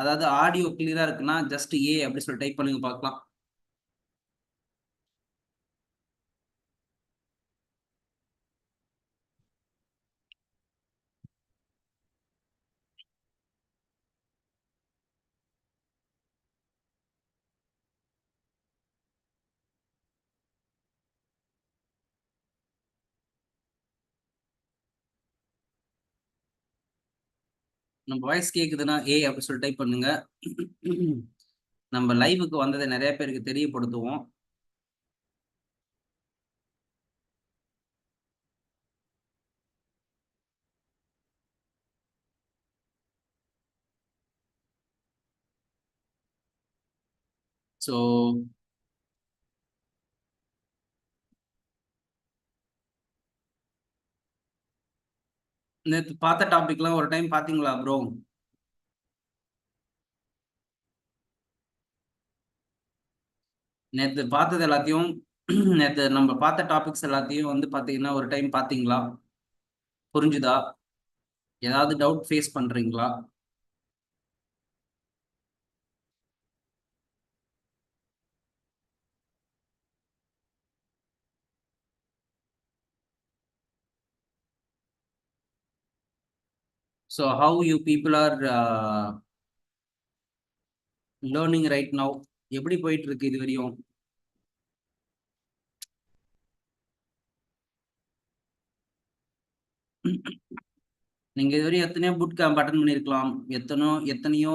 அதாவது ஆடியோ கிளியரா இருக்குன்னா ஜஸ்ட் ஏ அப்படி சொல்லி டைப் பண்ணுங்க பார்க்கலாம். நம்ம வாய்ஸ் கேக்குதுன்னா ஏ அப்படி சொல்லி டைப் பண்ணுங்க. நம்ம லைவுக்கு வந்ததை நிறைய பேருக்கு தெரியப்படுத்துவோம். ஸோ நேற்று பார்த்த டாபிக்லாம் ஒரு டைம் பார்த்தீங்களா ப்ரோ? நேற்று பார்த்தது எல்லாத்தையும் நேற்று நம்ம பார்த்த டாபிக்ஸ் எல்லாத்தையும் வந்து பார்த்தீங்கன்னா ஒரு டைம் பார்த்தீங்களா? புரிஞ்சுதா? ஏதாவது டவுட் ஃபேஸ் பண்றீங்களா? So how you people are learning right now? எப்படி போயிட்டு இருக்கு இது வரையும்? நீங்க இதுவரையும் எத்தனையோ புட் கேம்ப் அட்டன் பண்ணியிருக்கலாம், எத்தனையோ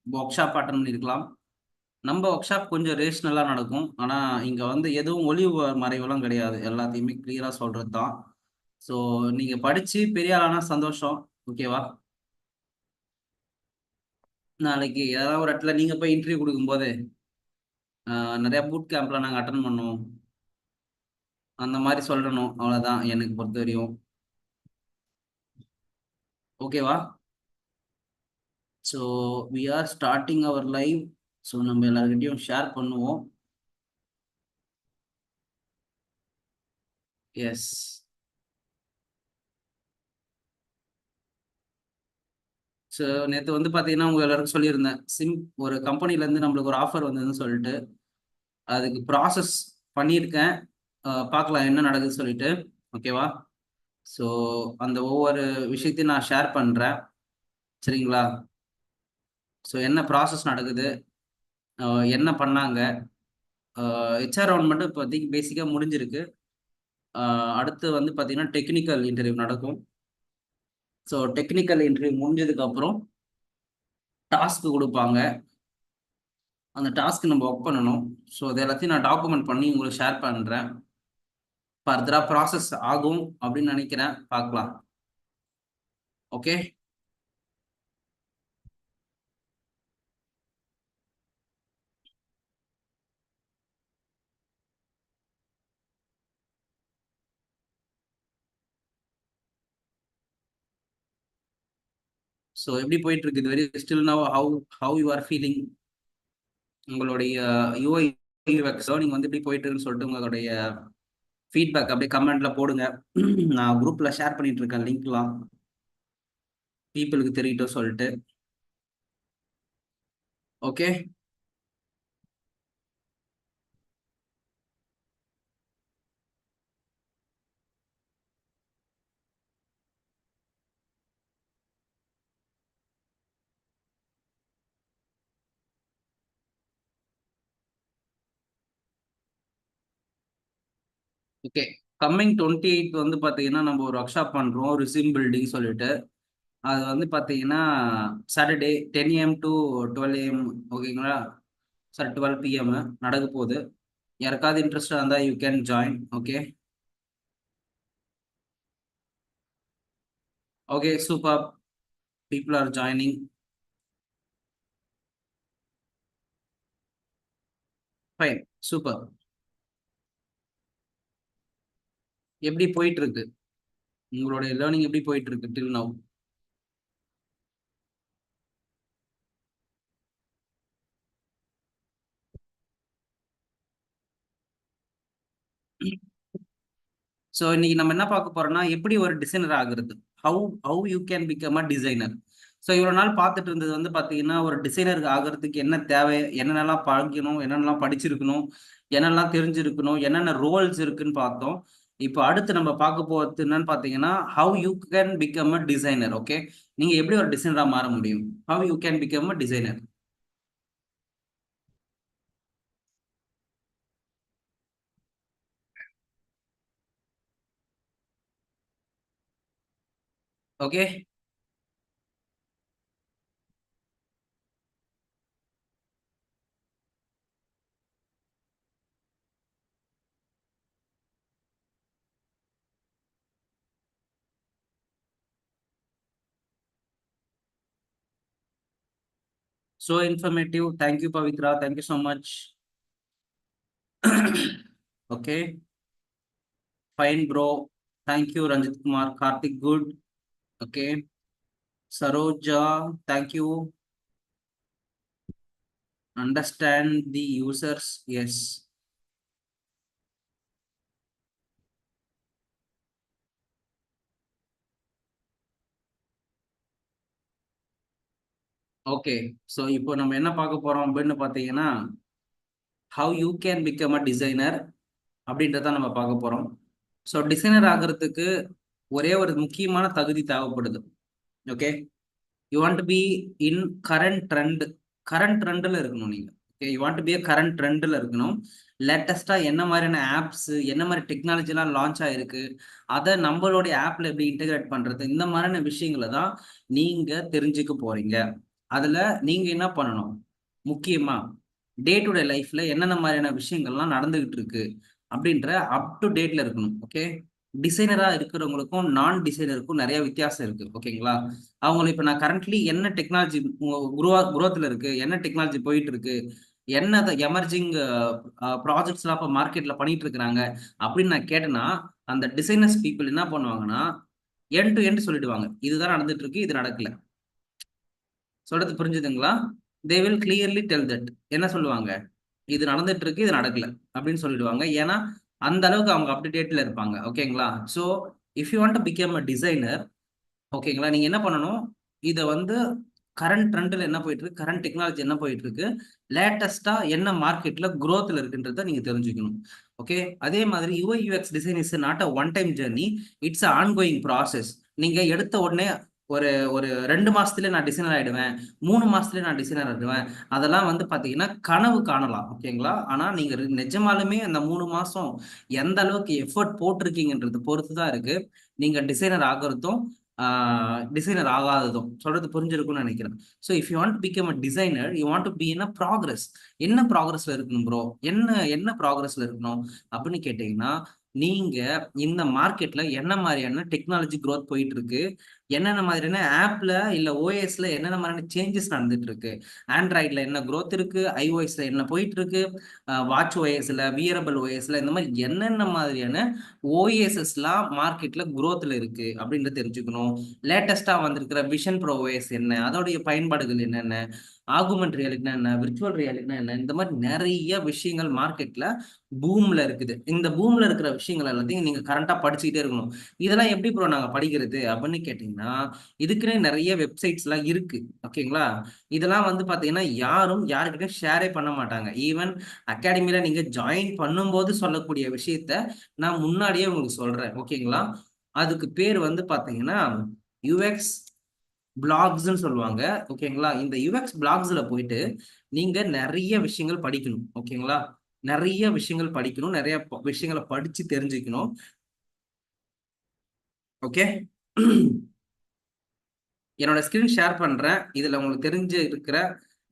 ஒர்க் ஷாப் அட்டன் பண்ணியிருக்கலாம். நம்ம ஒர்க் ஷாப் கொஞ்சம் ரேஷ்னலாக நடக்கும். ஆனால் இங்கே வந்து எதுவும் ஒளிவு மறைவெல்லாம் கிடையாது, எல்லாத்தையுமே கிளியராக சொல்கிறது தான். ஸோ நீங்கள் படித்து பெரிய ஆளானா சந்தோஷம். ஓகேவா? நாளைக்கு ஏதாவது ஒரு இடத்துல நீங்கள் போய் இன்டர்வியூ கொடுக்கும்போது நிறையா பூட் கேம்ப்லாம் நாங்கள் அட்டன் பண்ணுவோம் அந்த மாதிரி சொல்லணும். அவ்வளோதான் எனக்கு பொறுத்த வரையும். ஓகேவா? So we are starting our live. So நம்ம எல்லாருக்கிட்டையும் ஷேர் பண்ணுவோம். எஸ். ஸோ நேற்று வந்து பார்த்தீங்கன்னா உங்கள் எல்லாருக்கும் சொல்லியிருந்தேன், ஒரு கம்பெனிலேருந்து நம்மளுக்கு ஒரு ஆஃபர் வந்ததுன்னு சொல்லிட்டு அதுக்கு ப்ராசஸ் பண்ணியிருக்கேன். பார்க்கலாம் என்ன நடக்குதுன்னு சொல்லிட்டு. ஓகேவா? ஸோ அந்த ஒவ்வொரு விஷயத்தையும் நான் ஷேர் பண்ணுறேன். சரிங்களா? ஸோ என்ன ப்ராசஸ் நடக்குது, என்ன பண்ணாங்க, ஹெச்ஆர் ரவுண்ட் மட்டும் இப்போதைக்கு பேசிக்காக முடிஞ்சிருக்கு. அடுத்து வந்து பார்த்தீங்கன்னா டெக்னிக்கல் இன்டர்வியூ நடக்கும். ஸோ டெக்னிக்கல் இன்டர்வியூ முடிஞ்சதுக்கப்புறம் டாஸ்க்கு கொடுப்பாங்க. அந்த டாஸ்க்கு நம்ம ஒர்க் பண்ணணும். ஸோ அது எல்லாத்தையும் நான் டாக்குமெண்ட் பண்ணி உங்களுக்கு ஷேர் பண்ணுறேன். ஃபர்தராக ப்ராசஸ் ஆகும் அப்படின்னு நினைக்கிறேன். பார்க்கலாம். ஓகே. ஸோ எப்படி போயிட்டு இருக்கு இது very still now how how you are feeling? உங்களுடைய யூஐ யூஎக்ஸ் லேர்னிங் வந்து எப்படி போயிட்டு இருக்குன்னு சொல்லிட்டு உங்களுடைய ஃபீட்பேக் அப்படியே கமெண்ட்ல போடுங்க. நான் குரூப்ல ஷேர் பண்ணிட்டு இருக்கேன் லிங்க்லாம், பீப்புளுக்கு தெரியட்டும் சொல்லிட்டு. ஓகே. ஓகே. கம்மிங் 28 வந்து பார்த்தீங்கன்னா நம்ம ஒரு ஒர்க் ஷாப் பண்ணுறோம், ரிசிம் பில்டிங் சொல்லிட்டு. அது வந்து பார்த்தீங்கன்னா சாட்டர்டே 10 AM டு 12 AM. ஓகேங்களா? சார் 12 PM நடக்க போகுது. யாருக்காவது இன்ட்ரெஸ்டாக இருந்தால் you can join. Okay. Okay super. People are joining. Fine. Super. எப்படி போயிட்டு இருக்கு உங்களுடைய லேர்னிங்? எப்படி போயிட்டு இருக்கு டில் நவ்? ஸோ இன்னைக்கு நம்ம என்ன பார்க்க போறோம்னா எப்படி ஒரு டிசைனர் ஆகுறது. How how you can become a designer. So இவ்வளோ நாள் பார்த்துட்டு இருந்தது வந்து பார்த்தீங்கன்னா ஒரு டிசைனருக்கு ஆகிறதுக்கு என்ன தேவை, என்னென்னலாம் பழகணும், என்னென்னலாம் படிச்சிருக்கணும், என்னெல்லாம் தெரிஞ்சிருக்கணும், என்னென்ன ரோல்ஸ் இருக்குன்னு பார்த்தோம். இப்போ அடுத்து நம்ம பார்க்க போகிறது என்னன்னு பார்த்தீங்கன்னா how you can become a designer. Okay, நீங்கள் எப்படி ஒரு டிசைனராக மாற முடியும், how you can become a designer. Okay, so informative. Thank you, Pavitra. Thank you so much. Okay, fine, bro. Thank you, Ranjit Kumar. Karthik, good. Okay, Saroja, thank you. Understand the users. Yes. Okay, so இப்போ நம்ம என்ன பார்க்க போறோம் அப்படின்னு பார்த்தீங்கன்னா how you can become a designer அப்படின்றத நம்ம பார்க்க போறோம். ஸோ டிசைனர் ஆகிறதுக்கு ஒரே ஒரு முக்கியமான தகுதி தேவைப்படுது. Okay, you want to be in current ட்ரெண்டில் இருக்கணும் நீங்க. Okay, you want to be current ட்ரெண்டில் இருக்கணும். லேட்டஸ்டா என்ன மாதிரியான ஆப்ஸ், என்ன மாதிரி டெக்னாலஜிலாம் லான்ச் ஆயிருக்கு, அதை நம்மளுடைய ஆப்ல எப்படி இன்டெகிரேட் பண்றது, இந்த மாதிரியான விஷயங்களை தான் நீங்க தெரிஞ்சுக்க போறீங்க. அதுல நீங்க என்ன பண்ணணும், முக்கியமா டே டு டே லைஃப்ல என்னென்ன மாதிரியான விஷயங்கள்லாம் நடந்துகிட்டு இருக்கு அப்படின்ற அப் டு டேட்ல இருக்கணும். ஓகே, டிசைனரா இருக்கிறவங்களுக்கும் நான் டிசைனருக்கும் நிறைய வித்தியாசம் இருக்கு. ஓகேங்களா, அவங்களை இப்ப நான் கரண்ட்லி என்ன டெக்னாலஜி குரோத்ல இருக்கு, என்ன டெக்னாலஜி போயிட்டு இருக்கு, என்ன எமர்ஜிங் ப்ராஜெக்ட்ஸ்லாம் இப்போ மார்க்கெட்ல பண்ணிட்டு இருக்கிறாங்க அப்படின்னு நான் கேட்டேன்னா, அந்த டிசைனர்ஸ் பீப்புள் என்ன பண்ணுவாங்கன்னா எண்ட் டு எண்ட் சொல்லிடுவாங்க, இதுதான் நடந்துட்டு இருக்கு, இது நடக்கல. சொல்றது புரிஞ்சுதுங்களா? They will clearly tell that. என்ன சொல்லுவாங்க, இது நடந்துட்டு இருக்கு, இது நடக்கல அப்படின்னு சொல்லிடுவாங்க. ஏன்னா அந்த அளவுக்கு அவங்க அப்டேட்ல இருப்பாங்க. ஓகேங்களா, so if you want to become a designer, ஓகேங்களா, நீங்க என்ன பண்ணணும், இதை வந்து கரண்ட் ட்ரெண்டில் என்ன போயிட்டு இருக்கு, கரண்ட் டெக்னாலஜி என்ன போயிட்டு இருக்கு, லேட்டஸ்டா என்ன மார்க்கெட்ல குரோத்ல இருக்குன்றத நீங்க தெரிஞ்சுக்கணும். ஓகே, அதே மாதிரி UI UX design is not a one time journey, it's a ongoing process. நீங்க எடுத்த உடனே ஒரு ஒரு 2 மாசத்துல நான் டிசைனர் ஆயிடுவேன், 3 மாசத்துல நான் டிசைனர் ஆயிடுவேன், அதெல்லாம் வந்து பாத்தீங்கன்னா கனவு காணலாம். ஓகேங்களா, ஆனா நீங்க நிஜமாலுமே அந்த 3 மாசம் எந்த அளவுக்கு எஃபர்ட் போட்டிருக்கீங்கன்றது பொறுத்து தான் இருக்கு நீங்க டிசைனர் ஆகிறதும் டிசைனர் ஆகாததும். சொல்றது புரிஞ்சிருக்கும்னு நினைக்கிறேன். So if you want become a designer, you want to be in a progress. என்ன ப்ராக்ரஸ்ல இருக்கணும் ப்ரோ, என்ன என்ன ப்ராக்ரஸ்ல இருக்கணும் அப்படின்னு கேட்டீங்கன்னா, நீங்க இந்த மார்க்கெட்ல என்ன மாதிரியான டெக்னாலஜி க்ரோத் போயிட்டு இருக்கு, என்னென்ன மாதிரியான ஆப்ல இல்ல ஓஎஸ்ல என்னென்ன மாதிரியான சேஞ்சஸ் நடந்துட்டு இருக்கு, ஆண்ட்ராய்ட்ல என்ன க்ரோத் இருக்கு, ஐஓஎஸ்ல என்ன போயிட்டு இருக்கு, வாட்ச் ஓஎஸ்ல, வியரபிள் ஓஎஸ்ல, இந்த மாதிரி என்னென்ன மாதிரியான ஓஎஸ்எஸ்லாம் மார்க்கெட்ல க்ரோத்ல இருக்கு அப்படின்னு தெரிஞ்சுக்கணும். லேட்டஸ்டா வந்திருக்கிற விஷன் ப்ரோ ஓஎஸ் என்ன, அதோடைய பயன்பாடுகள் என்னென்ன, ஆகுமெண்ட் ரியாலிட்டினா என்ன, விர்ச்சுவல் ரியாலிட்டினா என்ன, இந்த மாதிரி நிறைய விஷயங்கள் மார்க்கெட்ல பூம்ல இருக்குது. இந்த பூம்ல இருக்கிற விஷயங்கள் எல்லாத்தையும் நீங்க கரண்டா படிச்சுக்கிட்டே இருக்கணும். இதெல்லாம் எப்படி ப்ரோ நாங்க படிக்கிறது அப்படின்னு கேட்டீங்கன்னா, இதுக்குன்னே நிறைய வெப்சைட்ஸ் எல்லாம் இருக்கு. ஓகேங்களா, இதெல்லாம் வந்து பாத்தீங்கன்னா யாரும் யாருக்கிட்டையும் ஷேரே பண்ண மாட்டாங்க. ஈவன் அகாடமில நீங்க ஜாயின் பண்ணும்போது சொல்லக்கூடிய விஷயத்த நான் முன்னாடியே உங்களுக்கு சொல்றேன். ஓகேங்களா, அதுக்கு பேர் வந்து பாத்தீங்கன்னா யூஎக்ஸ் பிளாக்ஸ்ன்னு சொல்லுவாங்க. ஓகேங்களா, இந்த யூஎக்ஸ் பிளாக்ஸ்ல போயிட்டு நீங்க நிறைய விஷயங்கள் படிக்கணும். ஓகேங்களா, நிறைய விஷயங்கள் படிக்கணும், நிறைய விஷயங்களை படிச்சு தெரிஞ்சுக்கணும். ஓகே, என்னோட ஸ்கிரீன் ஷேர் பண்றேன், இதுல உங்களுக்கு தெரிஞ்சு இருக்கிற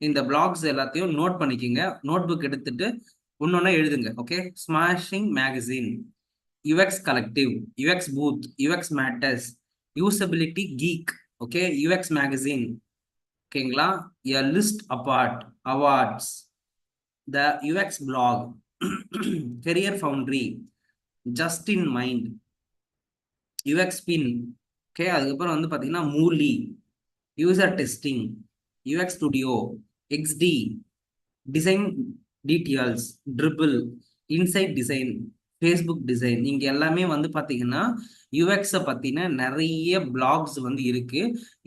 இந்த பிளாக்ஸ் எல்லாத்தையும் நோட் பண்ணிக்கிங்க. நோட் புக் எடுத்துட்டு ஒன்னொன்னா எழுதுங்க. Okay, smashing magazine, UX collective, UX booth, UX matters, usability geek, okay, UX magazine. ஓகேங்களா, a list apart awards, the UX blog, career foundry, just in mind, UX pin. Okay, அதுக்கப்புறம் வந்து பாத்தீங்கன்னா மூலி, user testing, UX studio, XD, design details, Dribbble, inside design, Facebook design, இங்க எல்லாமே வந்து பாத்தீங்கன்னா யூஎக்ஸை பத்தின நிறைய பிளாக்ஸ் வந்து இருக்கு.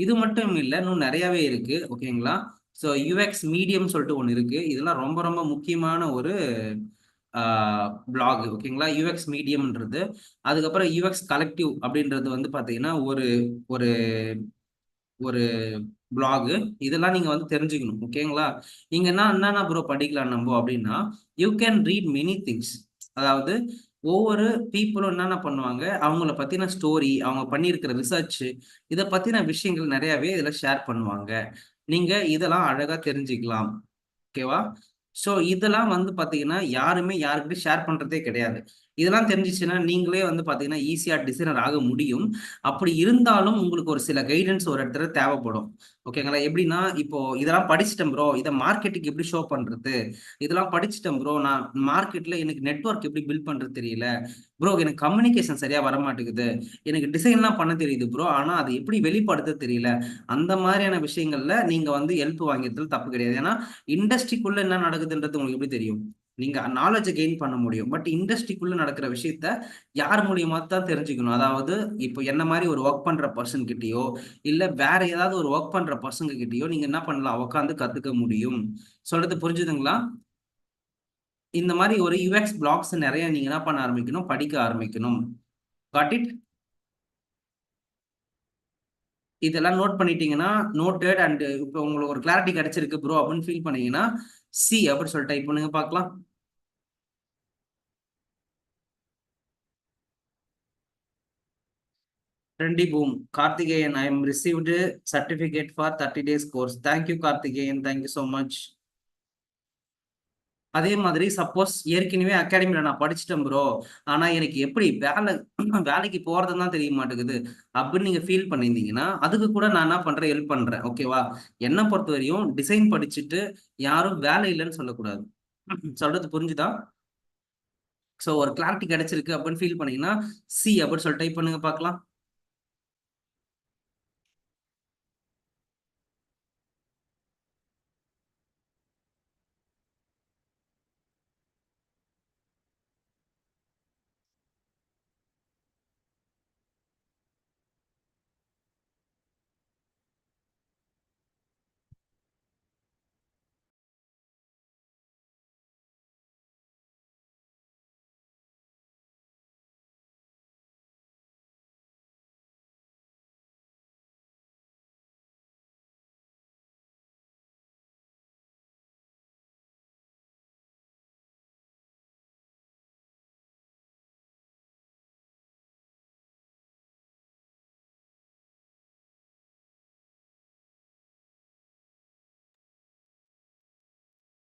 இது மட்டும் இல்லை, இன்னும் நிறையவே இருக்கு. ஓகேங்களா? ஸோ யூஎக்ஸ் மீடியம் சொல்லிட்டு ஒன்று இருக்கு. இதெல்லாம் ரொம்ப ரொம்ப முக்கியமான ஒரு பிளாக். ஓகேங்களா? யூஎக்ஸ் மீடியம்ன்றது. அதுக்கப்புறம் யூஎக்ஸ் கலெக்டிவ் அப்படின்றது வந்து பாத்தீங்கன்னா ஒரு ஒரு ஒரு பிளாக். இதெல்லாம் நீங்க வந்து தெரிஞ்சுக்கணும். ஓகேங்களா? இங்க என்னென்ன ப்ரோ படிக்கலாம் நம்ம அப்படின்னா, you can read many things. அதாவது ஒவ்வொரு பீப்புளும் என்னென்ன பண்ணுவாங்க, அவங்கள பத்தின ஸ்டோரி, அவங்க பண்ணியிருக்கிற ரிசர்ச், இதை பத்தின விஷயங்கள் நிறையவே இதுல ஷேர் பண்ணுவாங்க. நீங்க இதெல்லாம் அழகா தெரிஞ்சுக்கலாம். ஓகேவா? ஸோ இதெல்லாம் வந்து பாத்தீங்கன்னா யாருமே யாருக்கிட்டையும் ஷேர் பண்றதே கிடையாது. இதெல்லாம் தெரிஞ்சிச்சுன்னா நீங்களே வந்து பாத்தீங்கன்னா ஈஸியா டிசைனர் ஆக முடியும். அப்படி இருந்தாலும் உங்களுக்கு ஒரு சில கைடன்ஸ் ஒரு இடத்துல தேவைப்படும். ஓகேங்களா? எப்படின்னா, இப்போ இதெல்லாம் படிச்சிட்டேன் ப்ரோ, இதை மார்க்கெட்டுக்கு எப்படி ஷோ பண்றது, இதெல்லாம் படிச்சிட்டேன் ப்ரோ, நான் மார்க்கெட்ல எனக்கு நெட்வொர்க் எப்படி பில்ட் பண்றது தெரியல ப்ரோ, எனக்கு கம்யூனிகேஷன் சரியா வர மாட்டேங்குது, எனக்கு டிசைன்லாம் பண்ண தெரியுது ப்ரோ, ஆனா அது எப்படி வெளிப்படுத்த தெரியல. அந்த மாதிரியான விஷயங்கள்ல நீங்க வந்து ஹெல்ப் வாங்கிறதுல தப்பு கிடையாது. ஏன்னா இண்டஸ்ட்ரிக்குள்ள என்ன நடக்குதுன்றது உங்களுக்கு எப்படி தெரியும்? நீங்க நாலேஜை கெயின் பண்ண முடியும். பட் இண்டஸ்ட்ரிக்குள்ள நடக்கிற விஷயத்த யார் மூலியமா தான் தெரிஞ்சுக்கணும். அதாவது இப்போ என்ன மாதிரி ஒரு ஒர்க் பண்ற பர்சன் கிட்டயோ, இல்ல வேற ஏதாவது ஒரு ஒர்க் பண்ற பர்சங்க கிட்டயோ நீங்க என்ன பண்ணலாம், உட்காந்து கத்துக்க முடியும். சொல்றது புரிஞ்சுதுங்களா? இந்த மாதிரி ஒரு யூஎக்ஸ் பிளாக்ஸ் நிறைய நீங்க என்ன பண்ண ஆரம்பிக்கணும், படிக்க ஆரம்பிக்கணும். Got it? இதெல்லாம் நோட் பண்ணிட்டீங்கன்னா, நோட்டட். அண்ட் இப்போ உங்களுக்கு ஒரு கிளாரிட்டி கிடைச்சிருக்கு ப்ரோ அப்படின்னு ஃபீல் பண்ணீங்கன்னா, சி அப்படின்னு சொல்லிட்டு டைப் பண்ணுங்க பார்க்கலாம். Trendy boom. Karthikeyan, I am received a certificate for 30 days course. Thank you, Karthikeyan. Thank you so much. அதே மாதிரி சப்போஸ் ஏற்கனவே அகாடமில நான் படிச்சிட்டேன் ப்ரோ, ஆனா எனக்கு எப்படி வேலைக்கு போறதுன்னு தான் தெரிய மாட்டேங்குது அப்படின்னு நீங்க ஃபீல் பண்ணியிருந்தீங்கன்னா, அதுக்கு கூட நான் என்ன பண்றேன், ஹெல்ப் பண்றேன். ஓகேவா? என்ன பொறுத்த வரையும் டிசைன் படிச்சுட்டு யாரும் வேலை இல்லைன்னு சொல்லக்கூடாது. சொல்றது புரிஞ்சுதா? ஸோ ஒரு கிளாரிட்டி கிடைச்சிருக்கு அப்படின்னு ஃபீல் பண்ணீங்கன்னா, சி அப்படின்னு சொல்லி டைப் பண்ணுங்க பார்க்கலாம்.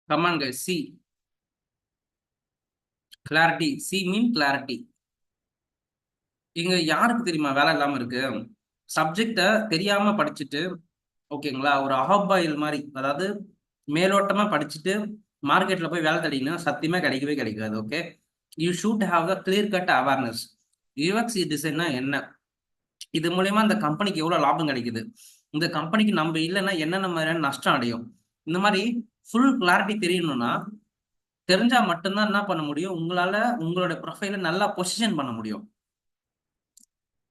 Come on guys, C clarity. C mean clarity. இங்க யாருக்கு தெரியுமா வேலை இல்லாம இருக்கு? சப்ஜெக்ட தெரியாம படிச்சுட்டு, ஓகேங்களா, ஒரு அஹாபாயில் மாதிரி, அதாவது மேலோட்டமா படிச்சுட்டு மார்க்கெட்ல போய் வேலை தேடினா சத்தியமா கிடைக்கவே கிடைக்காது. Okay? You should have a clear cut awareness. UX டிசைன்னா என்ன, இது மூலயமா இந்த கம்பெனிக்கு எவ்வளவு லாபம் கிடைக்குது, இந்த கம்பெனிக்கு நம்ம இல்லைன்னா என்னென்ன மாதிரியான நஷ்டம் அடையும், இந்த மாதிரி ஃபுல் கிளாரிட்டி தெரியணும்னா, தெரிஞ்சா மட்டும்தான் என்ன பண்ண முடியும், உங்களால உங்களோட ப்ரொஃபைல நல்லா பொசிஷன் பண்ண முடியும்.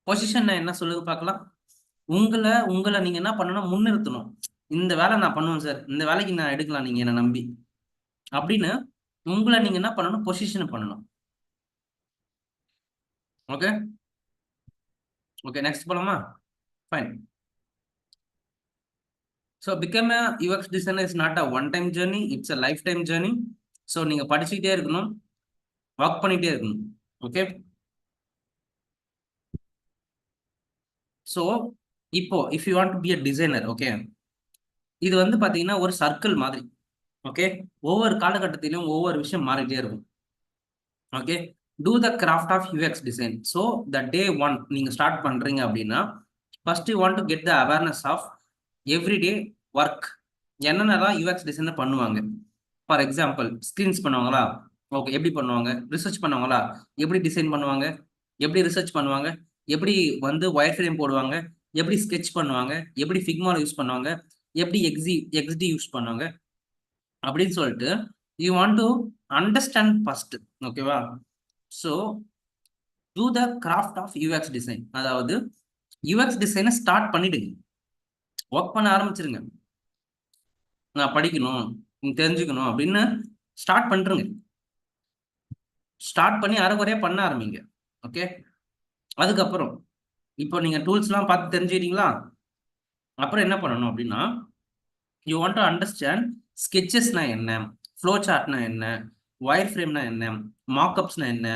பொசிஷன் என்ன சொல்லுங்க பார்க்கலாம். உங்களை உங்களை நீங்க என்ன பண்ணணும், முன்னிறுத்தணும். இந்த வேலை நான் பண்ணுவேன் சார், இந்த வேலைக்கு நான் எடுக்கலாம் நீங்க என்ன நம்பி அப்படின்னு உங்களை நீங்க என்ன பண்ணணும், பொசிஷன் பண்ணணும். ஓகே? ஓகே, நெக்ஸ்ட் போலாமா? Fine. So become a UX designer is not a one time journey, it's a life time journey. So நீங்க படிச்சுக்கிட்டே இருக்கணும், ஒர்க் பண்ணிட்டே இருக்கணும். ஓகே? ஸோ இப்போ if you want to be a designer, okay, இது வந்து பாத்தீங்கன்னா ஒரு சர்க்கிள் மாதிரி. ஓகே? ஒவ்வொரு காலகட்டத்திலும் ஒவ்வொரு விஷயம் மாறிட்டே இருக்கும். Okay? To the craft of UX design. So the day one நீங்க ஸ்டார்ட் பண்றீங்க அப்படின்னா, first you want to get the awareness of everyday work. என்னென்னலாம் யூஎக்ஸ் டிசைனர் பண்ணுவாங்க. ஃபார் எக்ஸாம்பிள், ஸ்கிரீன்ஸ் பண்ணுவாங்களா? ஓகே, எப்படி பண்ணுவாங்க? ரிசர்ச் பண்ணுவாங்களா? எப்படி டிசைன் பண்ணுவாங்க? எப்படி ரிசர்ச் பண்ணுவாங்க? எப்படி வந்து ஒயர் ஃப்ரேம் போடுவாங்க? எப்படி ஸ்கெட்ச் பண்ணுவாங்க? எப்படி ஃபிக்மால யூஸ் பண்ணுவாங்க? எப்படி எக்ஸ்டி யூஸ் பண்ணுவாங்க அப்படின்னு சொல்லிட்டு you want to understand first. ஓகேவா? So to the craft of UX design. அதாவது யூஎக்ஸ் டிசைனை ஸ்டார்ட் பண்ணிடுங்க, ஒர்க் பண்ண ஆரம்பிச்சிருங்க. நான் படிக்கணும், தெரிஞ்சுக்கணும் அப்படின்னு ஸ்டார்ட் பண்ணுறேங்க. ஸ்டார்ட் பண்ணி அரைக்குறையா பண்ண ஆரம்பிங்க. ஓகே, அதுக்கப்புறம் இப்போ நீங்கள் டூல்ஸ்லாம் பார்த்து தெரிஞ்சுக்கிட்டீங்களா? அப்புறம் என்ன பண்ணணும் அப்படின்னா, யூ வாண்ட் டு அண்டர்ஸ்டாண்ட் ஸ்கெச்சஸ்னா என்ன, ஃப்ளோ சார்ட்னா என்ன, ஒயர் ஃப்ரேம்னா என்ன, மார்க்அப்ஸ்னா என்ன,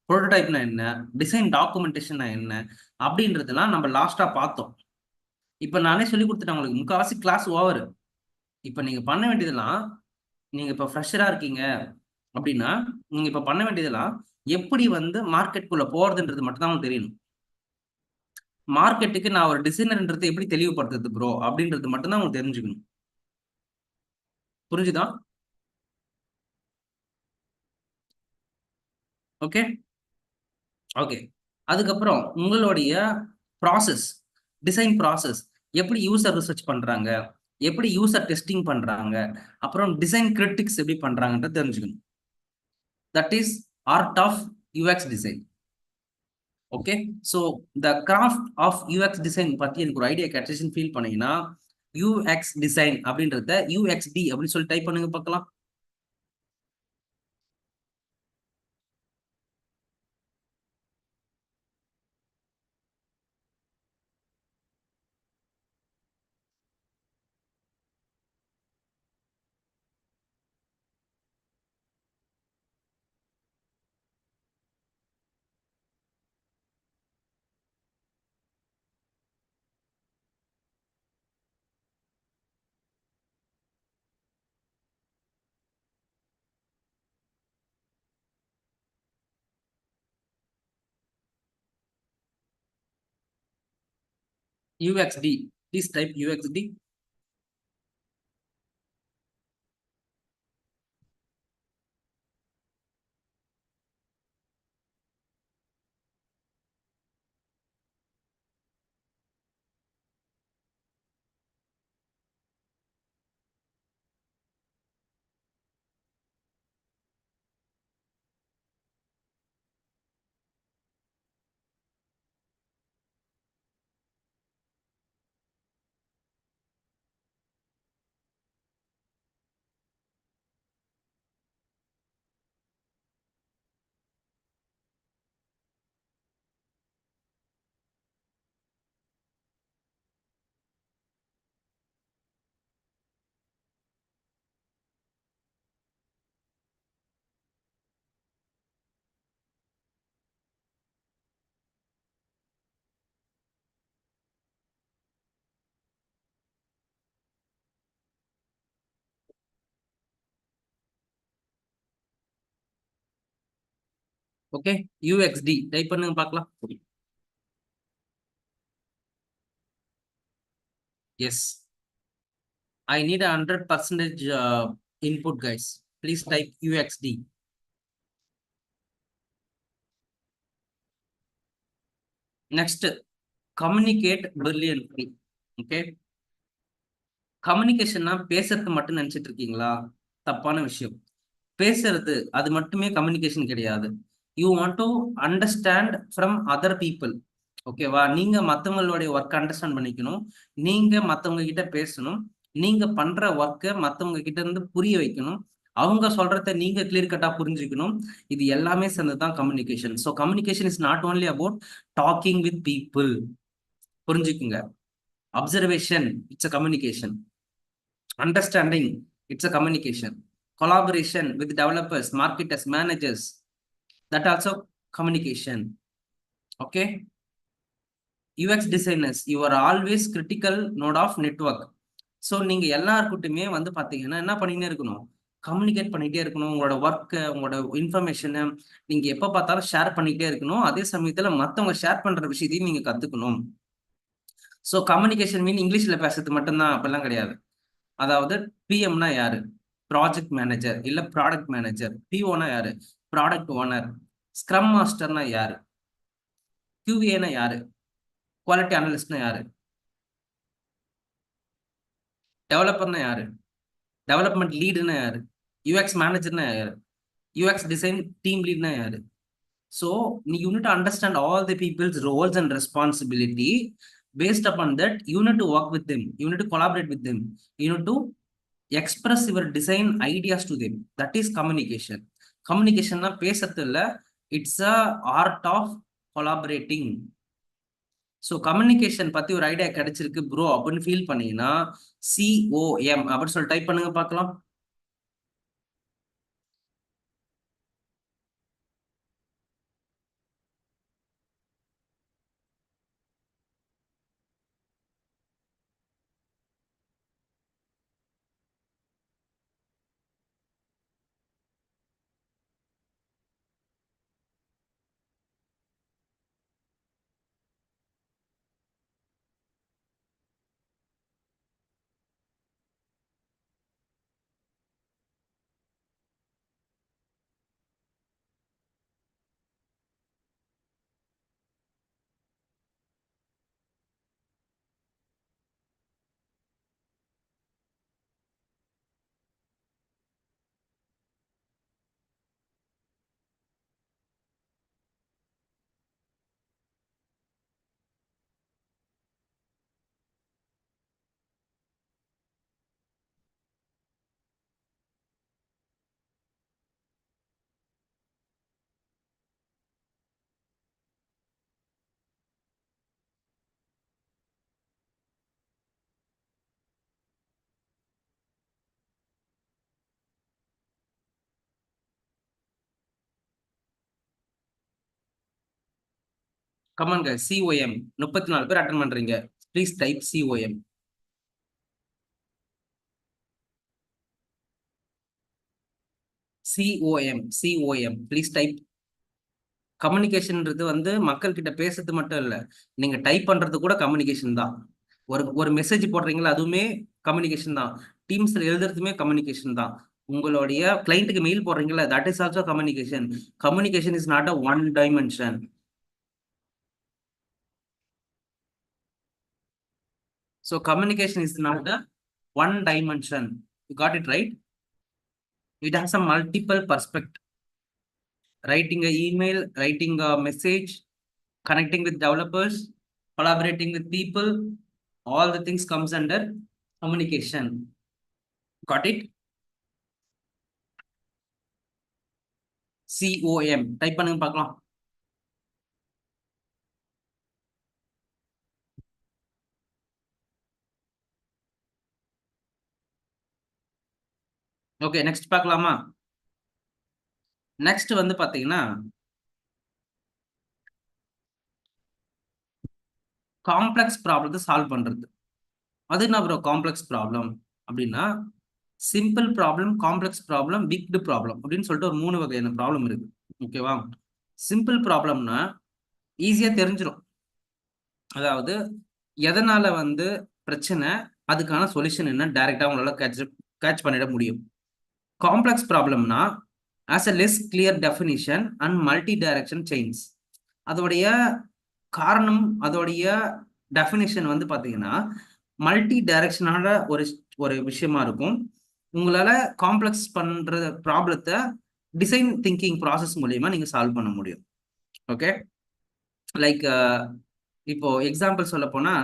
ப்ரோட்டோடைப்னா என்ன, டிசைன் டாக்குமெண்டேஷன்னா என்ன அப்படின்றதெல்லாம் நம்ம லாஸ்ட்டாக பார்த்தோம். இப்போ நானே சொல்லி கொடுத்துட்டேன் உங்களுக்கு, முக்கால்வாசி கிளாஸ் ஓவர். இப்போ நீங்கள் பண்ண வேண்டியதெல்லாம், நீங்கள் இப்போ ஃப்ரெஷராக இருக்கீங்க அப்படின்னா நீங்கள் இப்போ பண்ண வேண்டியதெல்லாம் எப்படி வந்து மார்க்கெட்டுக்குள்ளே போகிறதுன்றது மட்டும் தான் உங்களுக்கு தெரியணும். மார்க்கெட்டுக்கு நான் ஒரு டிசைனர்ன்றது எப்படி தெளிவுபடுத்துறது ப்ரோ அப்படின்றது மட்டும் தான் உங்களுக்கு தெரிஞ்சுக்கணும். புரிஞ்சுதா? Okay okay. அதுக்கப்புறம் உங்களுடைய ப்ராசஸ், டிசைன் ப்ராசஸ், எப்படி யூசர் ரிசர்ச் பண்றாங்க, எப்படி யூசர் டெஸ்டிங் பண்றாங்க, அப்புறம் டிசைன் கிரிட்டிக்ஸ் எப்படி பண்றாங்கன்றது தெரிஞ்சுக்கணும். That is art of UX design. Okay, so the craft of UX design பற்றி எனக்கு ஒரு ஐடியா கிடைச்சிச்சுன்னு ஃபீல் பண்ணீங்கன்னா, யூஎக்ஸ் டிசைன் அப்படின்றத யூஎக்ஸ்டி அப்படின்னு சொல்லி டைப் பண்ணுங்க பார்க்கலாம். UXD, please type UXD. Okay, UXD type பண்ணுங்க பார்க்கலாம். Yes, I need 100% input guys. Please type UXD. Next, communicate brilliantly. Okay, கம்யூனிகேஷன்னா பேசுறது மட்டும் நினைச்சிட்டு இருக்கீங்களா? தப்பான விஷயம். பேசுறது அது மட்டுமே கம்யூனிகேஷன் கிடையாது. You want to understand from other people. ஓகேவா? நீங்க மற்றவங்களுடைய ஒர்க் அண்டர்ஸ்டாண்ட் பண்ணிக்கணும், நீங்க மற்றவங்க கிட்ட பேசணும், நீங்க பண்ற ஒர்க்கை மற்றவங்க கிட்ட இருந்து புரிய வைக்கணும், அவங்க சொல்றத நீங்க கிளியர் கட்டா புரிஞ்சுக்கணும். இது எல்லாமே சேர்ந்ததுதான் communication. So communication is not only about talking with people. புரிஞ்சுக்குங்க. Observation, it's a communication. Understanding, it's a communication. Collaboration with developers, marketers, managers, that also communication. Okay, UX designers, you are always critical node of network. So நீங்க எல்லாருக்கிட்டுமே வந்து பாத்தீங்கன்னா என்ன பண்ணிட்டே இருக்கணும்? Communicate பண்ணிட்டே இருக்கணும். உங்களோட ஒர்க்கை, உங்களோட இன்ஃபர்மேஷனை நீங்க எப்ப பார்த்தாலும் ஷேர் பண்ணிட்டே இருக்கணும். அதே சமயத்துல மத்தவங்க ஷேர் பண்ற விஷயத்தையும் நீங்க கத்துக்கணும். ஸோ கம்யூனிகேஷன் மீன் இங்கிலீஷ்ல பேசுறது மட்டும்தான் அப்படிலாம் கிடையாது. அதாவது பிஎம்னா யாரு? ப்ராஜெக்ட் மேனேஜர் இல்ல ப்ராடக்ட் மேனேஜர். பிஓனா யாரு? Product owner. ஸ்க்ரம் மாஸ்டர்னா யாரு? QA யாரு? குவாலிட்டி அனலிஸ்ட்னா யாரு? டெவலப்பர்னா யாரு? டெவலப்மெண்ட் லீடுனா யாரு? யூஎக்ஸ் மேனேஜர்னா யாரு? யூஎக்ஸ் டிசைன் டீம் லீட்னா யாரு? So you need to understand all the people's roles and responsibility. Based upon that, you need to work with them, you need to collaborate with them, you need to express your design ideas to them. That is communication. Communication na பேசுறது இல்ல, it's a art of collaborating. So communication பத்தி ஒரு idea கிடைச்சிருக்கு bro அப்படின்னு feel பண்ணீங்கன்னா COM அப்படின்னு சொல்லி type பண்ணுங்க பார்க்கலாம். கமான்ங்க COM 34 பேர் அட்டன் பண்றீங்க. Please type COM. COM please type. கம்யூனிகேஷன்ன்றது வந்து மக்கள் கிட்ட பேசுறது மட்டும் இல்ல, நீங்க டைப் பண்றது கூட கம்யூனிகேஷன் தான். ஒரு மெசேஜ் போடுறீங்களா, அதுவுமே கம்யூனிகேஷன் தான். டீம்ஸ்ல எழுதுறதுமே கம்யூனிகேஷன் தான். உங்களுடைய கிளைண்ட்டுக்கு மெயில் போடுறீங்களா, that is also communication. Communication is not a one dimension. So communication is not a one dimension. You got it right? It has a multiple perspective. Writing an email, writing a message, connecting with developers, collaborating with people, all the things comes under communication. Got it? COM. Type பண்ணுங்க பார்க்கலாம். Okay, next பார்க்கலாமா? Next வந்து பாத்தீங்கன்னா complex ப்ராப்ளத்தை solve பண்றது. அது என்ன bro complex problem அப்படின்னா, simple problem, complex problem, picked problem அப்படின்னு சொல்லிட்டு ஒரு 3 வகையான ப்ராப்ளம் இருக்கு. ஓகேவா? சிம்பிள் ப்ராப்ளம்னா ஈஸியா தெரிஞ்சிடும். அதாவது எதனால வந்து பிரச்சனை, அதுக்கான சொல்யூஷன் என்ன டைரக்டா உங்களால கேட்ச் பண்ணிட முடியும். காம்ப்ளெக்ஸ் ப்ராப்ளம்னா as a less clear definition and multi direction chains. அதோடைய காரணம், அதோடைய டெஃபினிஷன் வந்து பாத்தீங்கன்னா மல்டி டைரக்ஷனான ஒரு விஷயமா இருக்கும். உங்களால காம்ப்ளெக்ஸ் பண்ற ப்ராப்ளத்தை டிசைன் திங்கிங் ப்ராசஸ் மூலியமா நீங்க சால்வ் பண்ண முடியும். ஓகே, லைக் இப்போ எக்ஸாம்பிள் சொல்ல போனா,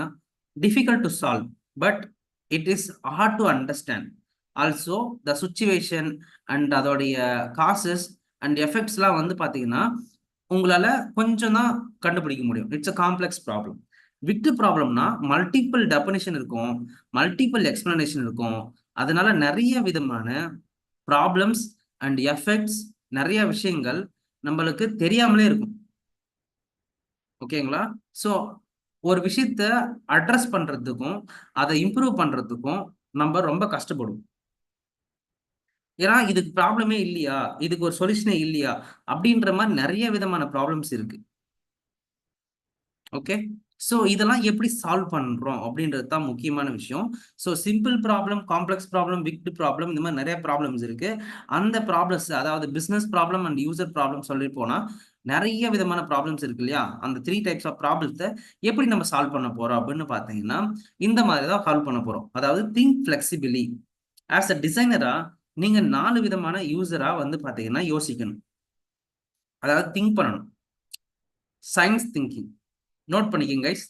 difficult to solve but it is hard to understand. Also the situation and அதோடைய காசஸ் அண்ட் எஃபெக்ட்ஸ்லாம் வந்து பாத்தீங்கன்னா உங்களால கொஞ்சம் தான் கண்டுபிடிக்க முடியும். It's a complex problem. Wicked ப்ராப்ளம்னா மல்டிபிள் டெஃபினிஷன் இருக்கும், மல்டிபிள் எக்ஸ்பிளனேஷன் இருக்கும். அதனால நிறைய விதமான ப்ராப்ளம்ஸ் அண்ட் எஃபெக்ட்ஸ், நிறைய விஷயங்கள் நம்மளுக்கு தெரியாமலே இருக்கும். ஓகேங்களா? ஸோ ஒரு விஷயத்த அட்ரஸ் பண்றதுக்கும் அதை இம்ப்ரூவ் பண்றதுக்கும் நம்ம ரொம்ப கஷ்டப்படுவோம். ஏன்னா இதுக்கு ப்ராப்ளமே இல்லையா, இதுக்கு ஒரு சொல்யூஷனே இல்லையா அப்படின்ற மாதிரி நிறைய விதமான ப்ராப்ளம்ஸ் இருக்கு. ஓகே, ஸோ இதெல்லாம் எப்படி சால்வ் பண்றோம் அப்படின்றது தான் முக்கியமான விஷயம். So simple problem, complex problem, big problem, இந்த மாதிரி நிறைய ப்ராப்ளம்ஸ் இருக்கு. அந்த ப்ராப்ளம்ஸ், அதாவது business problem and user problem சொல்லி போனா நிறைய விதமான ப்ராப்ளம்ஸ் இருக்கு இல்லையா? அந்த 3 டைப்ஸ் ஆஃப் ப்ராப்ளத்தை எப்படி நம்ம சால்வ் பண்ண போறோம் அப்படின்னு பாத்தீங்கன்னா இந்த மாதிரி தான் சால்வ் பண்ண போறோம். அதாவது திங்க் ஃபிளெக்சிபிலி. ஆஸ் அ டிசைனரா நீங்க 4 விதமான யூசரா வந்து பாத்தீங்கன்னா யோசிக்கணும். அதாவது திங்க் பண்ணணும். Science thinking. நோட் பண்ணிக்கங்க guys.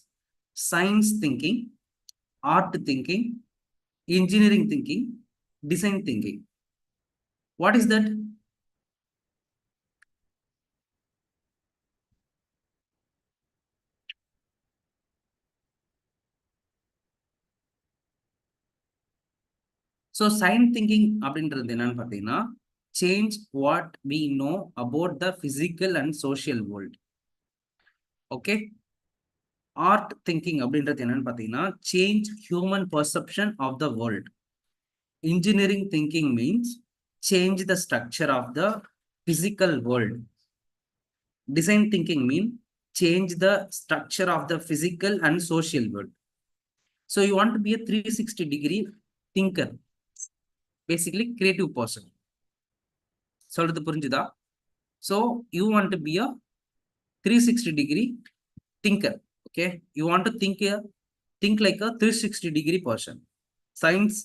Science thinking, art thinking, engineering thinking, design thinking. What is that? So science thinking அப்படின்றது என்னன்னு பார்த்தீங்கன்னா, change what we know about the physical and social world. Okay. Art thinking அப்படின்றது என்னன்னு பார்த்தீங்கன்னா, change human perception of the world. Engineering thinking means change the structure of the physical world. Design thinking means change the structure of the physical and social world. So you want to be a 360-degree thinker, basically creative person. சொல்றது புரிஞ்சுதா? So you want to be a 360-degree thinker. Okay, you want to think like a 360-degree person. Science,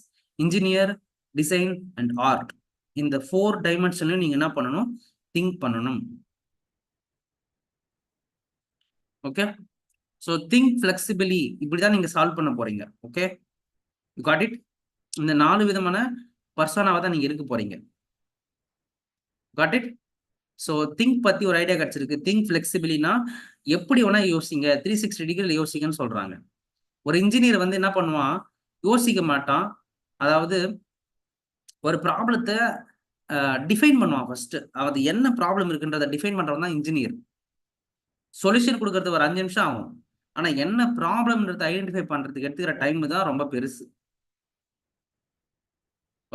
engineer, design and art. In the 4 dimensions நீங்க என்ன பண்ணணும்? Think பண்ணணும். Okay, so think flexibly. இப்படிதான் நீங்க solve பண்ண போறீங்க. Okay, you got it? இந்த 4 விதமான பர்சனாவை தான் நீங்க இருக்க போறீங்க. Got it? ஸோ திங்க் பத்தி ஒரு ஐடியா கிடைச்சிருக்கு. திங்க் ஃபிளெக்சிபிலினா எப்படி வேணா யோசிங்க, 360 டிகிரியில் யோசிங்கன்னு சொல்றாங்க. ஒரு இன்ஜினியர் வந்து என்ன பண்ணுவான், யோசிக்க மாட்டான். அதாவது ஒரு ப்ராப்ளத்தை டிஃபைன் பண்ணுவான். ஃபர்ஸ்ட் அது என்ன ப்ராப்ளம் இருக்குன்றதை டிஃபைன் பண்றவன் தான் இன்ஜினியர். சொல்யூஷன் கொடுக்கறது ஒரு 5 நிமிஷம் ஆகும். ஆனா என்ன ப்ராப்ளம்ன்றதை ஐடென்டிஃபை பண்றதுக்கு எடுத்துக்கிற டைம் தான் ரொம்ப பெருசு.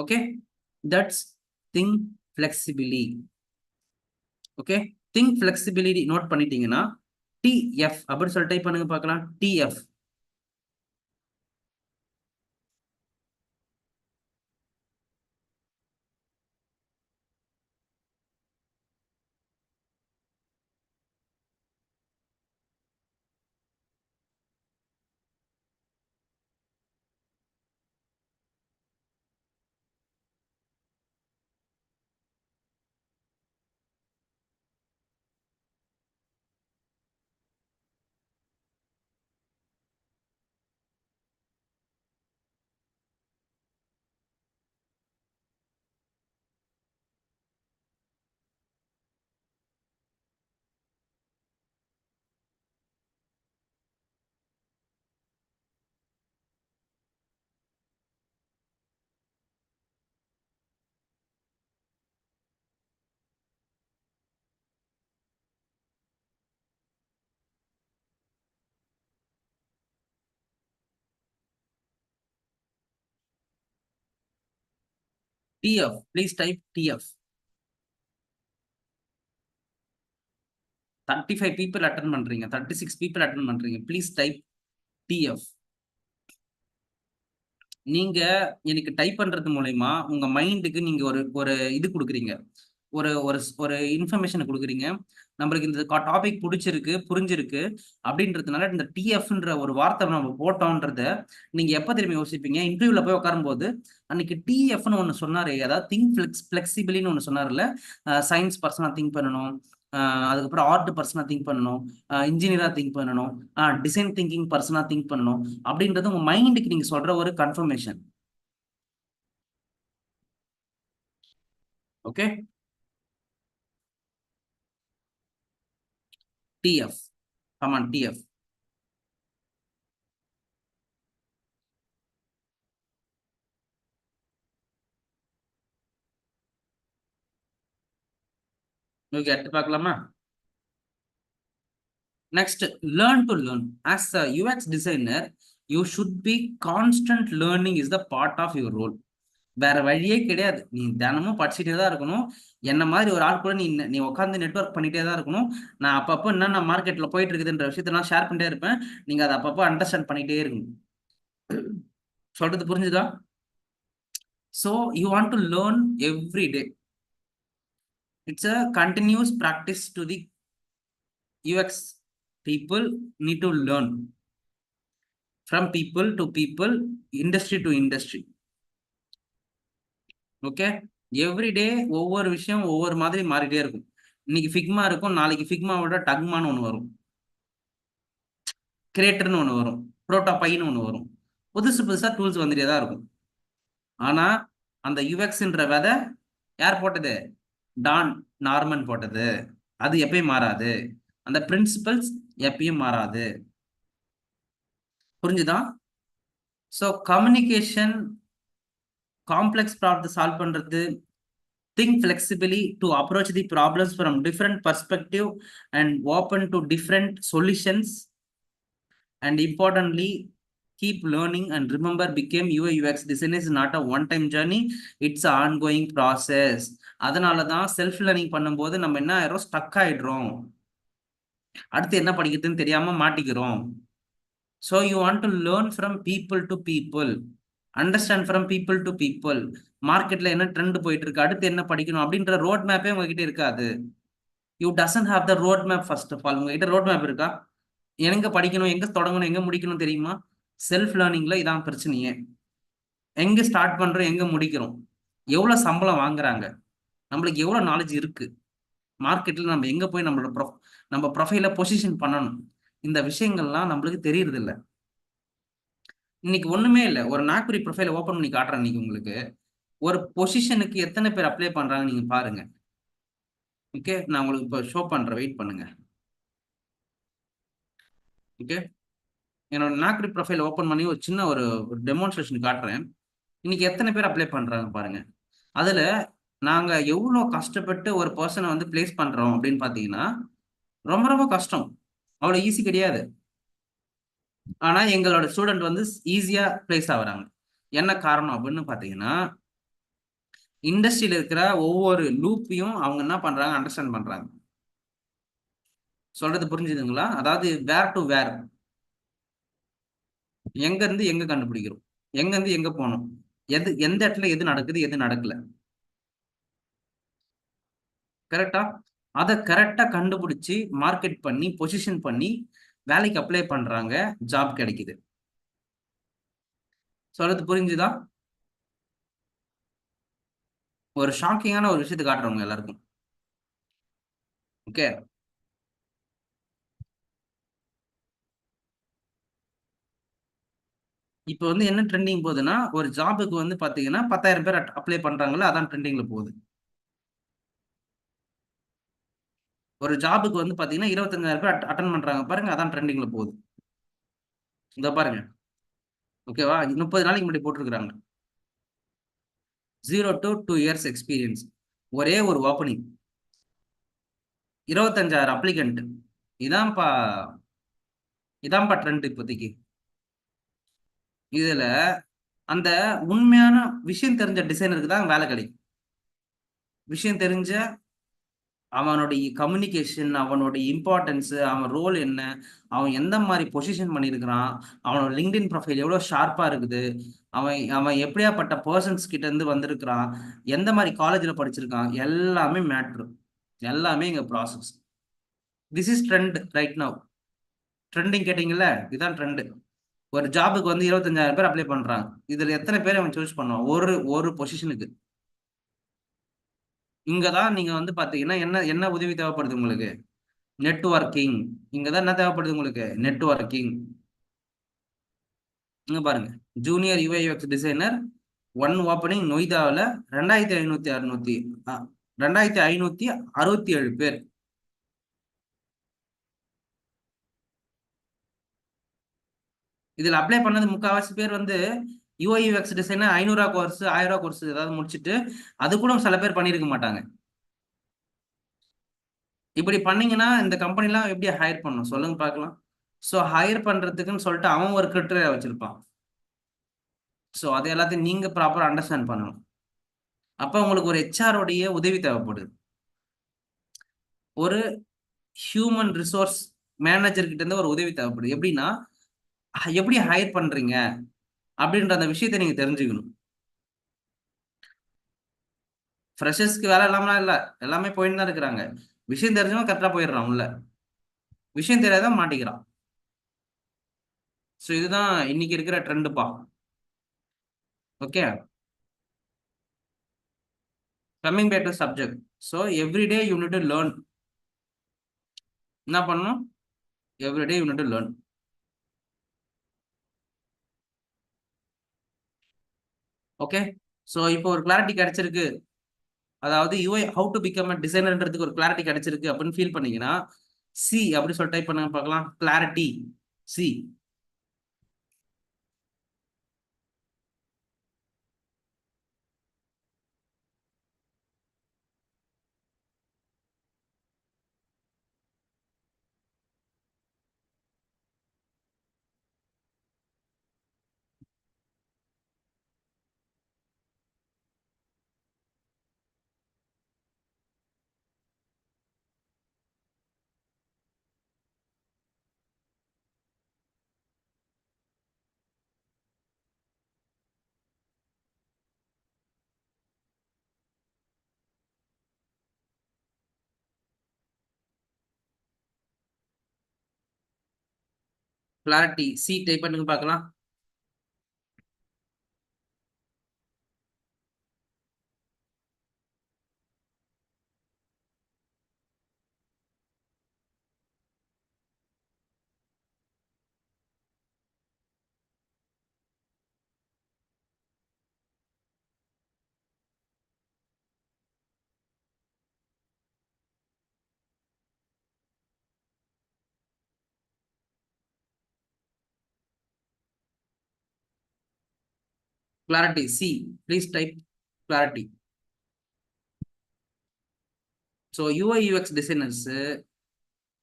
Okay, that's think flexibly. Okay, think flexibility note பண்ணிட்டீங்கன்னா டிஎஃப் அப்படின்னு சொல்லி டைப் பண்ணுங்க பார்க்கலாம். TF. TF, please type TF. 35 people attend பண்றீங்க, 36 people attend பண்றீங்க. Please type TF. நீங்க எனக்கு டைப் பண்றது மூலயமா உங்க மைண்டுக்கு நீங்க ஒரு ஒரு இது கொடுக்குறீங்க, ஒரு ஒரு ஒரு இன்ஃபர்மேஷனை கொடுக்குறீங்க. நம்மளுக்கு இந்த டாபிக் பிடிச்சிருக்கு, புரிஞ்சிருக்கு அப்படின்றதுனால இந்த டிஎஃப்ன்ற ஒரு வார்த்தை நம்ம போட்டோன்றத நீங்க எப்ப திரும்பி யோசிப்பீங்க? இன்டர்வியூல போய் உட்காரும் போது அன்னைக்கு டிஎஃப்னு ஒன்று சொன்னாரு, அதாவது திங்க் ஃபிளெக்சிபிலின்னு ஒன்று சொன்னார்ல. சயின்ஸ் பர்சனா திங்க் பண்ணணும், அதுக்கப்புறம் ஆர்ட் பர்சனா திங்க் பண்ணணும், இன்ஜினியரா திங்க் பண்ணணும், டிசைன் திங்கிங் பர்சனா திங்க் பண்ணணும் அப்படின்றது உங்க மைண்டுக்கு நீங்க சொல்ற ஒரு confirmation. Okay, TF. Come on, TF. Okay, அடுத்து பார்க்கலாமா? Next, learn to learn. As a UX designer, you should be constant learning is the part of your role. வேற வழியே கிடையாது. நீ தினமும் படிச்சுட்டே தான் இருக்கணும். என்ன மாதிரி ஒரு ஆள் கூட நீ உட்காந்து நெட்வொர்க் பண்ணிட்டே தான் இருக்கணும். நான் அப்பப்போ என்னென்ன மார்க்கெட்ல போயிட்டு இருக்குதுன்ற விஷயத்த நான் ஷேர் பண்ணிட்டே இருப்பேன். நீங்க அதை அப்பப்போ அண்டர்ஸ்டாண்ட் பண்ணிட்டே இருக்கணும். சொல்றது புரிஞ்சுதா? So you want to learn every day. It's a continuous practice to the UX. People need to learn from people to people, industry to industry. Okay, everyday ஒவ்வொரு விஷயம் ஒவ்வொரு மாதிரி மாறிட்டே இருக்கும். இன்னைக்கு ஃபிக்மா இருக்கும், நாளைக்கு ஃபிக்மாவோட டக்மான்னு ஒன்று வரும். கிரியேட்டர்னு ஒன்று வரும், புரோட்டோபைன்னு ஒன்று வரும். புதுசு புதுசாக டூல்ஸ் வந்துட்டே தான் இருக்கும். ஆனால் அந்த யுஎக்ஸ்ன்ற விதை யார் போட்டது? டான் நார்மன் போட்டது. அது எப்பயும் மாறாது. அந்த பிரின்சிபல்ஸ் எப்பயும் மாறாது. புரிஞ்சுதா? ஸோ கம்யூனிகேஷன், காம்ப்ளெக்ஸ் ப்ராப்ளத்தை சால்வ் பண்ணுறது, think flexibly to approach the problems from different perspective and open to different solutions, and importantly keep learning and remember became UI UX design is not a one time journey, it's an ongoing process. அதனால தான் self learning பண்ணும்போது நம்ம என்ன ஆயிரும், stuck ஆயிடுறோம், அடுத்து என்ன படிக்கிறதுன்னு தெரியாம மாட்டிக்கிறோம். So you want to learn from people to people, understand from people to people. மார்க்கெட்ல என்ன ட்ரெண்ட் போயிட்டு இருக்கு, அடுத்து என்ன படிக்கணும் அப்படின்ற ரோட் மேப்பே உங்ககிட்ட இருக்காது. You doesn't have the road map. First of all உங்ககிட்ட ரோட் மேப் இருக்கா? எங்க படிக்கணும், எங்க தொடங்கணும், எங்க முடிக்கணும் தெரியுமா? செல்ஃப் லேர்னிங்ல இதான் பிரச்சனையே. எங்க ஸ்டார்ட் பண்றோம், எங்க முடிக்கிறோம், எவ்வளவு சம்பளம் வாங்குறாங்க, நம்மளுக்கு எவ்வளவு நாலேஜ் இருக்கு, மார்க்கெட்ல நம்ம எங்க போய் நம்ம ப்ரொஃபைல பொசிஷன் பண்ணணும், இந்த விஷயங்கள்லாம் நம்மளுக்கு தெரியறது இல்லை. இன்னைக்கு ஒண்ணுமே இல்லை. ஒரு நாக்புரி ப்ரொஃபைல ஓப்பன் பண்ணி காட்டுறேன். இன்னைக்கு உங்களுக்கு ஒரு பொசிஷனுக்கு எத்தனை பேர் அப்ளை பண்றாங்க நீங்க பாருங்க. ஓகே, நான் உங்களுக்கு இப்போ ஷோ பண்றேன், வெயிட் பண்ணுங்க. ஓகே, என்னோட நாக்புரி ப்ரொஃபைல் ஓப்பன் பண்ணி ஒரு சின்ன ஒரு டெமான்ஸ்ட்ரேஷன் காட்டுறேன். இன்னைக்கு எத்தனை பேர் அப்ளை பண்றாங்க பாருங்க. அதுல நாங்க எவ்வளவு கஷ்டப்பட்டு ஒரு பர்சனை வந்து பிளேஸ் பண்றோம் அப்படின்னு பாத்தீங்கன்னா ரொம்ப ரொம்ப கஷ்டம், அவ்வளவு ஈஸி கிடையாது. ஆனா எங்களோட ஸ்டூடெண்ட் வந்து ஈஸியா பிளேஸ் ஆகுறாங்க. என்ன காரணம் அப்படின்னு பாத்தீங்கன்னா, இண்டஸ்ட்ரியில இருக்கிற ஒவ்வொரு லூப்பையும் அவங்க என்ன பண்றாங்க, அண்டர்ஸ்டாண்ட் பண்றாங்க. சொல்றது புரிஞ்சுதுங்களா? அதாவது வேர் டு வேர், எங்க இருந்து எங்க கண்டுபிடிக்கிறோம், எங்க இருந்து எங்க போகணும், எந்த இடத்துல எது நடக்குது எது நடக்கல, கரெக்டா? அதை கரெக்டா கண்டுபிடிச்சு மார்க்கெட் பண்ணி பொசிஷன் பண்ணி வேலைக்கு அப்ளை பண்றாங்க, ஜாப் கிடைக்குது. சொல்றது புரிஞ்சுதா? ஒரு ஷாக்கிங்கான ஒரு விஷயத்தை காட்டுறவங்க எல்லாருக்கும். ஓகே, இப்போ வந்து என்ன ட்ரெண்டிங் போகுதுன்னா, ஒரு ஜாபுக்கு வந்து பாத்தீங்கன்னா 10,000 பேர் அப்ளை பண்றாங்களா, அதான் ட்ரெண்டிங்ல போகுது. ஒரு ஜாபுக்கு வந்து பாத்தீங்கன்னா 25,000 பேர் அட்டன் பண்றாங்க பாருங்க, அதான் ட்ரெண்டிங்ல போகுது. இந்த பாருங்க, ஓகேவா? 30 நாளைக்கு முன்னாடி போட்டிருக்கிறாங்க 0 to 2 years எக்ஸ்பீரியன்ஸ், ஒரே ஒரு ஓப்பனிங், 25,000 அப்ளிகண்ட். இதான்ப்பா இதான்ப்பா ட்ரெண்ட் இப்போதைக்கு. இதுல அந்த உண்மையான விஷயம் தெரிஞ்ச டிசைனருக்கு தான் வேலை கிடைக்கும். விஷயம் தெரிஞ்ச, அவனுடைய கம்யூனிகேஷன், அவனுடைய இம்பார்ட்டன்ஸ், அவன் ரோல் என்ன, அவன் எந்த மாதிரி பொசிஷன் பண்ணியிருக்கிறான், அவனோட லிங்க்டின் ப்ரொஃபைல் எவ்வளோ ஷார்ப்பாக இருக்குது, அவன் அவன் எப்படியாப்பட்ட பர்சன்ஸ் கிட்ட இருந்து வந்திருக்கிறான், எந்த மாதிரி காலேஜில் படிச்சிருக்கான், எல்லாமே மேட்ரு, எல்லாமே இங்கே process. This is trend right now. Trending கேட்டீங்கல்ல, இதுதான் ட்ரெண்டு. ஒரு ஜாபுக்கு வந்து 25,000 பேர் அப்ளை பண்றாங்க. இதுல எத்தனை பேர் அவன் சூஸ் பண்ணுவான் ஒரு ஒரு பொசிஷனுக்கு? இங்கதான் நீங்க வந்து பாத்தீங்கன்னா என்ன என்ன உதவி தேவைப்படுது உங்களுக்கு? நெட்வொர்க்கிங். இங்கதான் என்ன தேவைப்படுது உங்களுக்கு? நெட்வொர்க்கிங். இங்க பாருங்க, junior UI designer one opening நொய்தாவில் 2,567 பேர். இதுல அப்ளை பண்ணது முக்கால்வாசி பேர் வந்து யுஐ டிசைனர் 500 கோர்ஸ் 1000 கோர்ஸ் ஏதாவது முடிச்சுட்டு அது கூட சில பேர் பண்ணிருக்க மாட்டாங்க. இப்படி பண்ணீங்கன்னா இந்த கம்பெனிலாம் எப்படி ஹையர் பண்ணும் சொல்லுங்க பார்க்கலாம். ஸோ ஹையர் பண்றதுக்குன்னு சொல்லிட்டு அவன் ஒரு கிரிட்டரியா வச்சிருப்பான். ஸோ அதை எல்லாத்தையும் நீங்க ப்ராப்பரா அண்டர்ஸ்டாண்ட் பண்ணணும். அப்ப உங்களுக்கு ஒரு ஹெச்ஆரோடைய உதவி தேவைப்படுது. ஒரு ஹியூமன் ரிசோர்ஸ் மேனேஜர் கிட்ட இருந்து ஒரு உதவி தேவைப்படுது. எப்படின்னா, எப்படி ஹையர் பண்றீங்க அப்படின்ற அந்த விஷயத்தை நீங்க தெரிஞ்சுக்கணும். ஃப்ரெஷர்ஸ்க்கு வேலை இல்லாமலாம் இல்லை, எல்லாமே போயிட்டு தான் இருக்கிறாங்க. விஷயம் தெரிஞ்சவங்க கரெக்டா போயிடுறான் உள்ள, விஷயம் தெரியாதான் மாட்டிக்கிறான். ஸோ இதுதான் இன்னைக்கு இருக்கிற ட்ரெண்டுப்பா. Okay, coming back to subject. So everyday you need to learn. என்ன பண்ணணும்? Everyday you need to learn. Okay. So இப்போ ஒரு கிளாரிட்டி கிடைச்சிருக்கு. அதாவது UI how to become a டிசைனர்ன்றதுக்கு ஒரு கிளாரிட்டி கிடைச்சிருக்கு அப்படின்னு ஃபீல் பண்ணீங்கன்னா சி அப்படி சொல்லி டைப் பண்ணுங்க பார்க்கலாம். Clarity C. Clarity C type பண்ணுங்க பார்க்கலாம். Clarity C. Please type clarity. So UI UX designers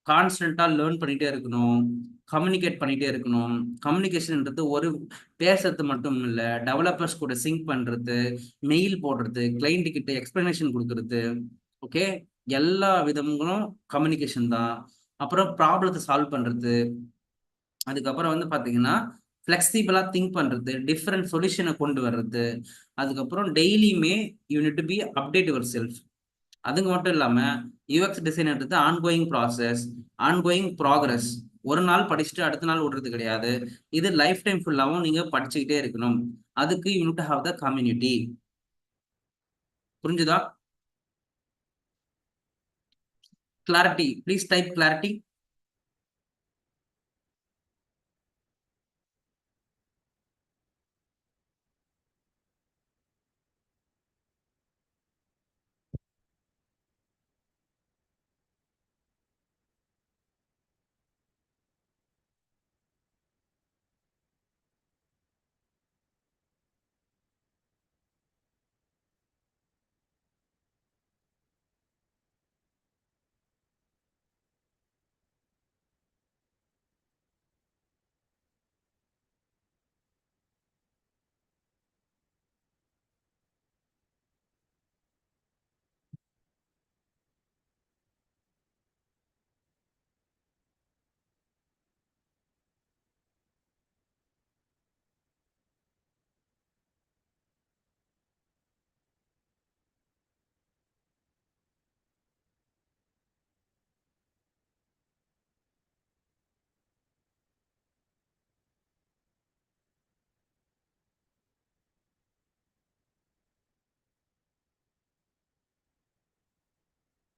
கான்ஸ்டன்டா லேர்ன் பண்ணிட்டே இருக்கணும், கம்யூனிகேட் பண்ணிட்டே இருக்கணும். கம்யூனிகேஷன்ன்றது ஒரு பேசுறது மட்டும் இல்லை, டெவலப்பர்ஸ் கூட சிங்க் பண்றது, மெயில் போடுறது, கிளைண்ட் கிட்ட எக்ஸ்பிளனேஷன் கொடுக்கறது. ஓகே. எல்லா விதங்களும் கம்யூனிகேஷன் தான். அப்புறம் ப்ராப்ளத்தை சால்வ் பண்றது. அதுக்கப்புறம் வந்து பாத்தீங்கன்னா ஃபிளெக்சிபிளா திங்க் பண்றது, டிஃப்ரெண்ட் சொல்யூஷனை கொண்டு வர்றது. அதுக்கப்புறம் டெய்லியுமே you need to be update your self. அதுங்க மட்டும் இல்லாம யூஎக்ஸ் டிசைன்ன்றது ஆன்கோயிங் ப்ராசஸ், ஆன்கோயிங் ப்ராக்ரஸ். ஒரு நாள் படிச்சுட்டு அடுத்த நாள் விடுறது கிடையாது. இது லைஃப் டைம் ஃபுல்லாவும் நீங்க படிச்சுக்கிட்டே இருக்கணும். அதுக்கு you need to have the community. புரிஞ்சுதா? Clarity please type clarity.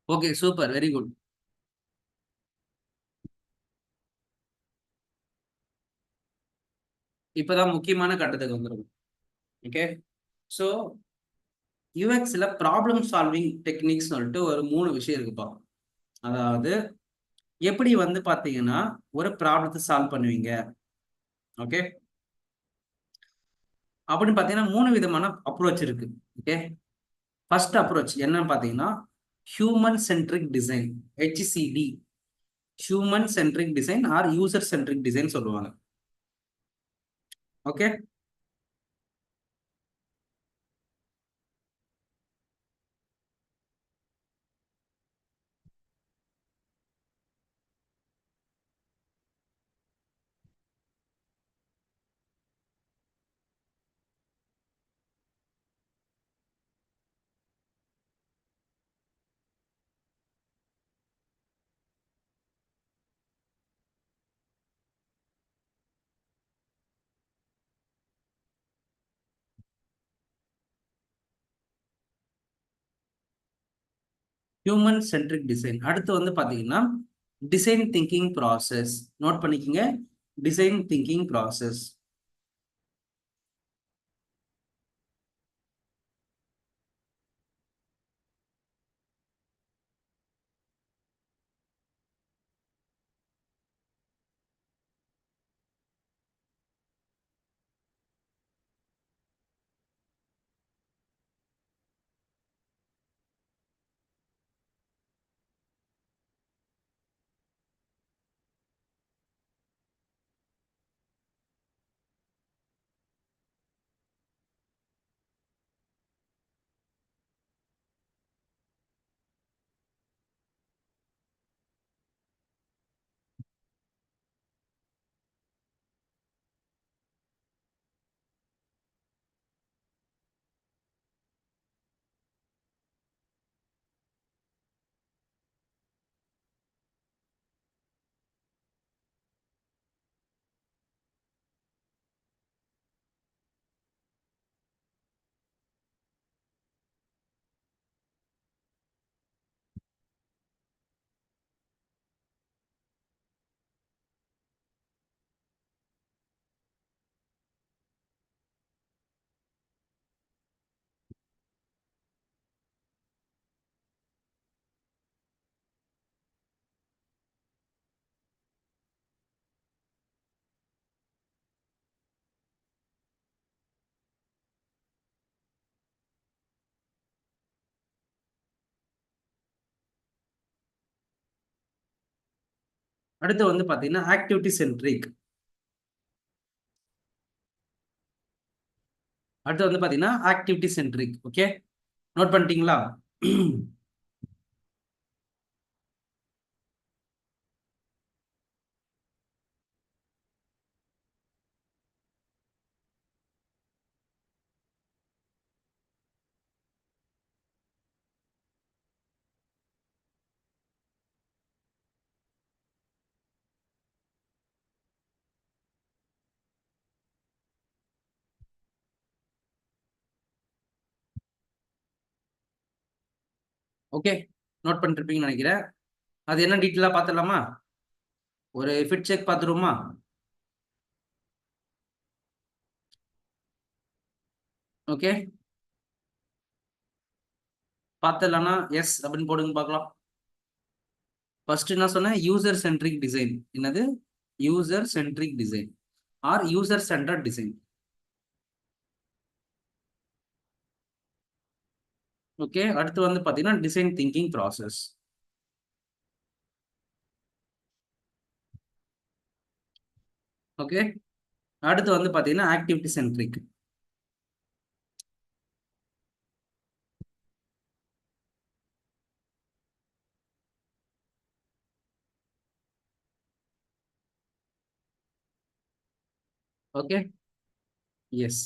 Okay, super, very good. இப்பதான் முக்கியமான கட்டத்துக்கு வந்துடும். ஓகே. ஸோ யூஎக்ஸ்ல ப்ராப்ளம் சால்விங் டெக்னிக்ஸ் சொல்லிட்டு ஒரு 3 விஷயம் இருக்குப்பா. அதாவது எப்படி வந்து பாத்தீங்கன்னா ஒரு ப்ராப்ளத்தை சால்வ் பண்ணுவீங்க. ஓகே. அப்படின்னு பாத்தீங்கன்னா 3 விதமான அப்ரோச் இருக்கு. ஓகே. ஃபர்ஸ்ட் அப்ரோச் என்னன்னு பாத்தீங்கன்னா human centric design, HCD. Human centric design R user centric design சொல்லுவாங்க. ஓகே. Human centric design. அடுத்து வந்து பாத்தீங்கன்னா டிசைன் திங்கிங் ப்ராசஸ். நோட் பண்ணிக்கங்க, டிசைன் திங்கிங் ப்ராசஸ். அடுத்து வந்து பாத்தீங்கன்னா ஆக்டிவிட்டி சென்ட்ரிக். அடுத்து வந்து பாத்தீங்கன்னா ஆக்டிவிட்டி சென்ட்ரிக். ஓகே, நோட் பண்ணிட்டீங்களா? ஓகே, நோட் பண்ணிருப்பீங்கன்னு நினைக்கிறேன். அது என்ன டீட்டெயிலா பார்த்துடலாமா? ஒரு ஃபிட் செக் பார்த்துருவோமா? ஓகே, பார்த்துடலாம்னா எஸ் அப்படின்னு போடுங்க பார்க்கலாம். ஃபர்ஸ்ட் என்ன சொன்னேன்? User centric design. என்னது? User centric design R user centred design. Okay, அடுத்து வந்து பாத்தீங்கன்னா டிசைன் திங்கிங் ப்ராசஸ். ஓகே, அடுத்து வந்து பாத்தீங்கன்னா activity centric. Okay, yes.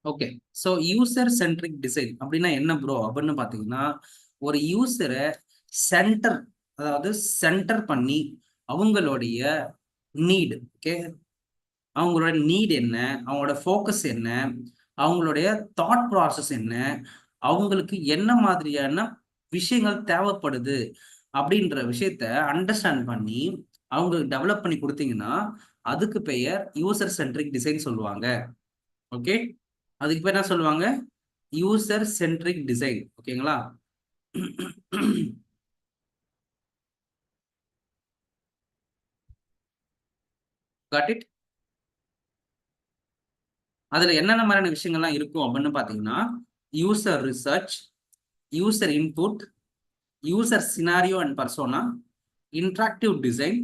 Okay, so user centric design அப்படின்னா என்ன ப்ரோ அப்படின்னு பார்த்தீங்கன்னா, ஒரு யூசரை சென்டர், அதாவது சென்டர் பண்ணி அவங்களுடைய நீடு, ஓகே, அவங்களோட நீட் என்ன, அவங்களோட ஃபோக்கஸ் என்ன, அவங்களுடைய தாட் ப்ராசஸ் என்ன, அவங்களுக்கு என்ன மாதிரியான விஷயங்கள் தேவைப்படுது அப்படின்ற விஷயத்த அண்டர்ஸ்டாண்ட் பண்ணி அவங்களுக்கு டெவலப் பண்ணி கொடுத்தீங்கன்னா அதுக்கு பெயர் யூசர் சென்ட்ரிக் டிசைன் சொல்லுவாங்க. ஓகே, அதுக்கு பேர் என்ன சொல்லுவாங்க? User centric design. ஓகேங்களா? Got it? அதுல என்னென்ன மாதிரியான விஷயங்கள்லாம் இருக்கும் அப்படின்னு பாத்தீங்கன்னா, user research, user input, user scenario and persona, interactive design,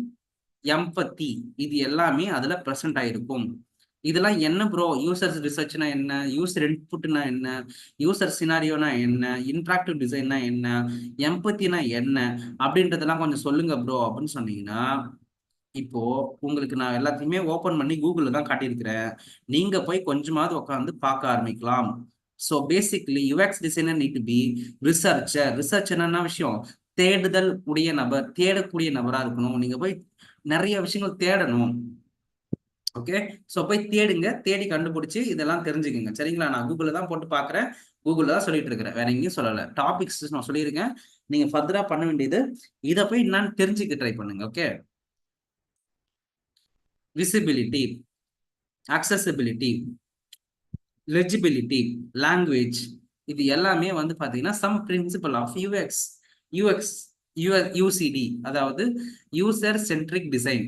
empathy, இது எல்லாமே அதுல ப்ரெசென்ட் ஆயிருக்கும். இதெல்லாம் என்ன ப்ரோ? யூசர் ரிசர்ச்னா என்ன, யூசர் இன்புட்னா என்ன, யூசர் சினாரியோனா என்ன, இன்ட்ராக்டிவ் டிசைன்னா என்ன, எம்பத்தினா என்ன அப்படின்றதெல்லாம் கொஞ்சம் சொல்லுங்க ப்ரோ அப்படின்னு சொன்னீங்கன்னா, இப்போ உங்களுக்கு நான் எல்லாத்தையுமே ஓபன் பண்ணி கூகுள்ல தான் காட்டியிருக்கிறேன். நீங்க போய் கொஞ்சமாவது உட்காந்து பார்க்க ஆரம்பிக்கலாம். So basically UX designer need to be researcher. Research என்னன்னா விஷயம், தேடுதல் உடைய நபர், தேடக்கூடிய நபரா இருக்கணும். நீங்க போய் நிறைய விஷயங்கள் தேடணும். ஓகே, ஸோ போய் தேடுங்க, தேடி கண்டுபிடிச்சு இதெல்லாம் தெரிஞ்சுக்கங்க. சரிங்களா? நான் கூகுளில் தான் போட்டு பார்க்குறேன், கூகுளில் தான் சொல்லிட்டு இருக்கிறேன், வேற எங்கேயும் சொல்லலை. டாபிக்ஸ் நான் சொல்லியிருக்கேன், நீங்க ஃபர்தரா பண்ண வேண்டியது இதை போய் என்னன்னு தெரிஞ்சுக்க ட்ரை பண்ணுங்க. Okay, visibility, accessibility, legibility, language, இது எல்லாமே வந்து பாத்தீங்கன்னா some principle of UX. UX UCD, அதாவது user centric design.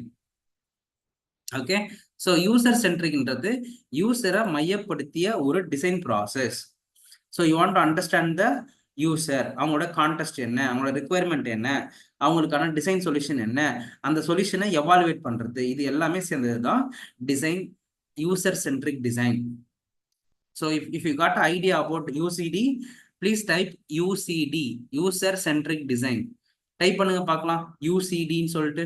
Okay, so user சென்ட்ரிக்ன்றது யூசரை மையப்படுத்திய ஒரு design process. So you want to understand the user, அவங்களோட கான்டெஸ்ட் என்ன, அவங்களோட ரிக்குவயர்மெண்ட் என்ன, அவங்களுக்கான டிசைன் சொல்யூஷன் என்ன, அந்த சொல்யூஷனை எவாலுவேட் பண்றது, இது எல்லாமே சேர்ந்தது தான் design, user centric design. So if you got an idea about UCD, please type UCD, user centric design. Type பண்ணுங்க பார்க்கலாம், UCD சொல்லிட்டு.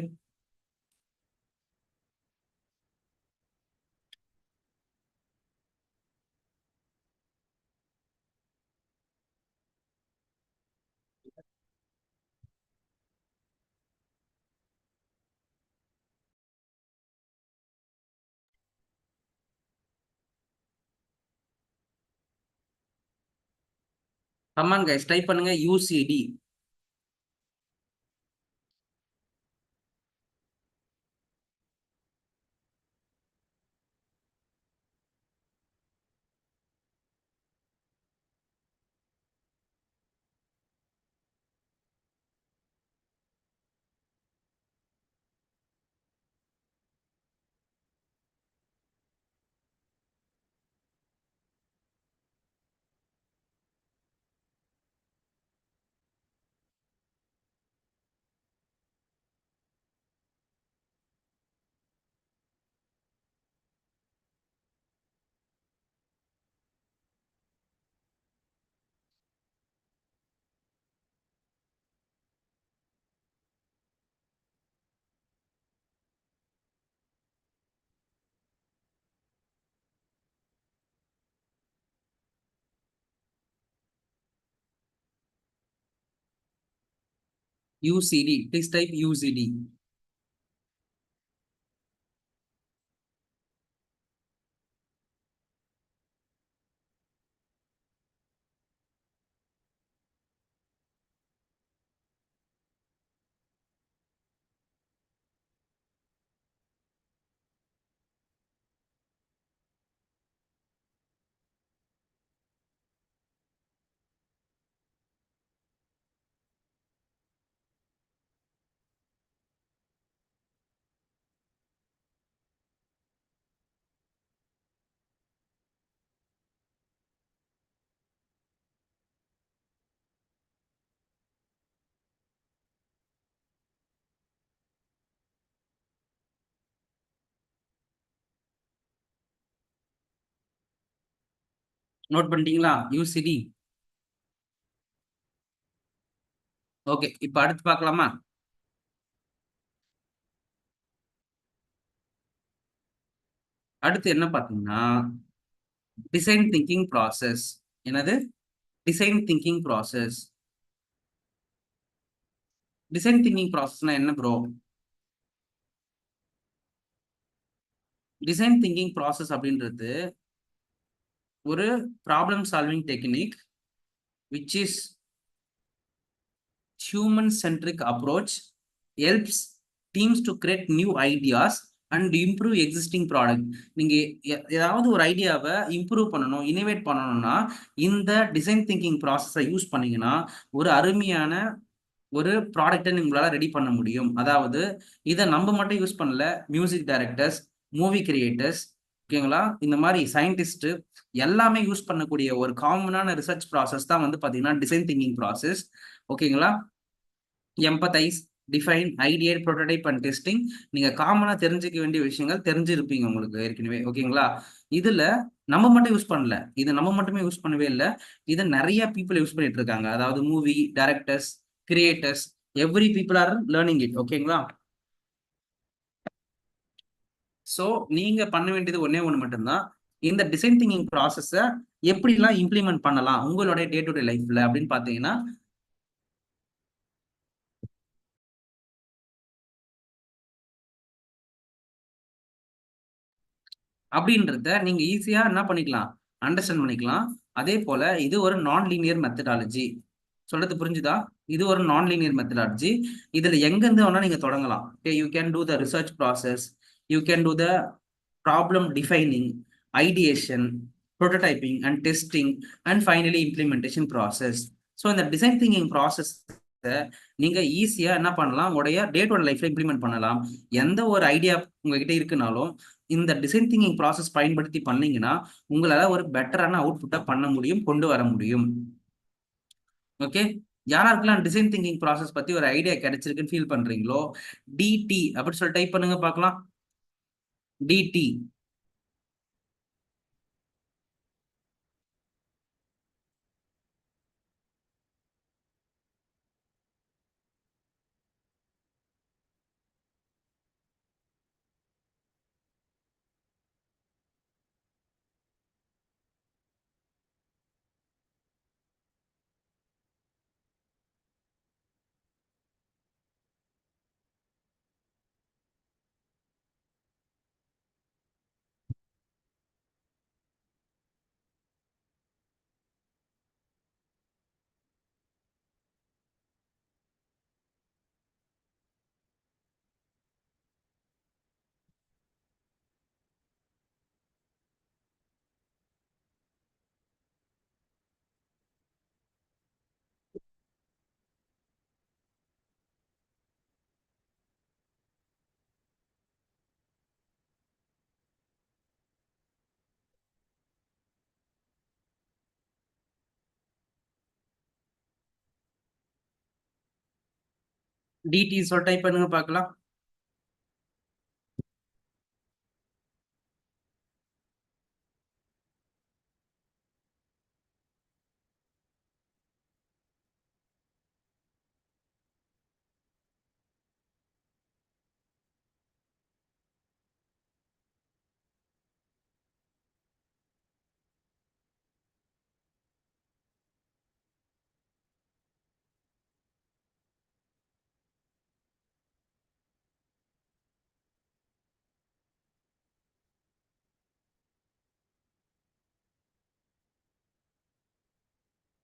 கமான் கைஸ், டைப் பண்ணுங்க UCD. UCD. Please type UCD. Note பண்ணிட்டீங்களா? UCD. ஓகே, இப்ப அடுத்து பார்க்கலாமா? அடுத்து என்ன பார்த்தீங்கன்னா, டிசைன் திங்கிங் ப்ராசஸ். என்னது? Design thinking process. Design thinking ப்ராசஸ்னா என்ன ப்ரோ? டிசைன் திங்கிங் ப்ராசஸ் அப்படின்றது ஒரு problem solving technique which is human centric approach, helps teams to create new ideas and improve existing product. நீங்க ஏதாவது ஒரு ஐடியாவை இம்ப்ரூவ் பண்ணணும், இனோவேட் பண்ணணும்னா இந்த டிசைன் திங்கிங் ப்ராசஸை யூஸ் பண்ணீங்கன்னா ஒரு அருமையான ஒரு ப்ராடக்டை உங்களால ரெடி பண்ண முடியும். அதாவது இதை நம்ம மட்டும் யூஸ் பண்ணல, மியூசிக் டைரக்டர்ஸ், மூவி கிரியேட்டர்ஸ், ஓகேங்களா, இந்த மாதிரி சயின்டிஸ்ட் எல்லாமே யூஸ் பண்ணக்கூடிய ஒரு காமனான ரிசர்ச் ப்ராசஸ் தான் வந்து பாத்தீங்கன்னா டிசைன் திங்கிங் ப்ராசஸ். ஓகேங்களா? Empathise, define, ideate, prototype and testing. நீங்க காமனா தெரிஞ்சுக்க வேண்டிய விஷயங்கள் தெரிஞ்சிருப்பீங்க உங்களுக்கு ஏற்கனவே. ஓகேங்களா? இதுல நம்ம மட்டும் யூஸ் பண்ணல, இது நம்ம மட்டுமே யூஸ் பண்ணவே இல்லை, இதை நிறைய பீப்புள் யூஸ் பண்ணிட்டு இருக்காங்க. அதாவது movie directors, creators, every people are learning it. ஓகேங்களா? ஸோ நீங்க பண்ண வேண்டியது ஒன்னே ஒன்று மட்டும்தான், இந்த டிசைன் திங்கிங் ப்ராசஸை எப்படிலாம் இம்ப்ளிமெண்ட் பண்ணலாம் உங்களுடைய டே டு டே லைஃப்ல அப்படின்னு பாத்தீங்கன்னா, அப்படின்றத நீங்க ஈஸியா என்ன பண்ணிக்கலாம், அண்டர்ஸ்டாண்ட் பண்ணிக்கலாம். அதே போல இது ஒரு நான் லீனியர் மெத்தடாலஜி. சொல்றது புரிஞ்சுதா? இது ஒரு நான் லீனியர் மெத்தடாலஜி. இதுல எங்க இருந்து வேணா நீங்க தொடங்கலாம். You can do the research process, you can do the problem defining, ideation, prototyping and testing and finally implementation process. So இந்த டிசைன் திங்கிங் ப்ராசஸ் நீங்க ஈஸியா என்ன பண்ணலாம், உங்களுடைய டே டு டே லைஃப்ல இம்ப்ளிமெண்ட் பண்ணலாம். எந்த ஒரு ஐடியா உங்ககிட்ட இருக்குனாலும் இந்த டிசைன் திங்கிங் ப்ராசஸ் பயன்படுத்தி பண்ணீங்கன்னா உங்களால ஒரு பெட்டரான அவுட்புட்டை பண்ண முடியும், கொண்டு வர முடியும். ஓகே, யாராருக்கெல்லாம் டிசைன் திங்கிங் ப்ராசஸ் பத்தி ஒரு ஐடியா கிடைச்சிருக்குன்னு ஃபீல் பண்றீங்களோ, டிடி அப்படின்னு சொல்லி டைப் பண்ணுங்க பார்க்கலாம். டிடி. டிடி சொல்லி டைப் பண்ணுங்க பார்க்கலாம்.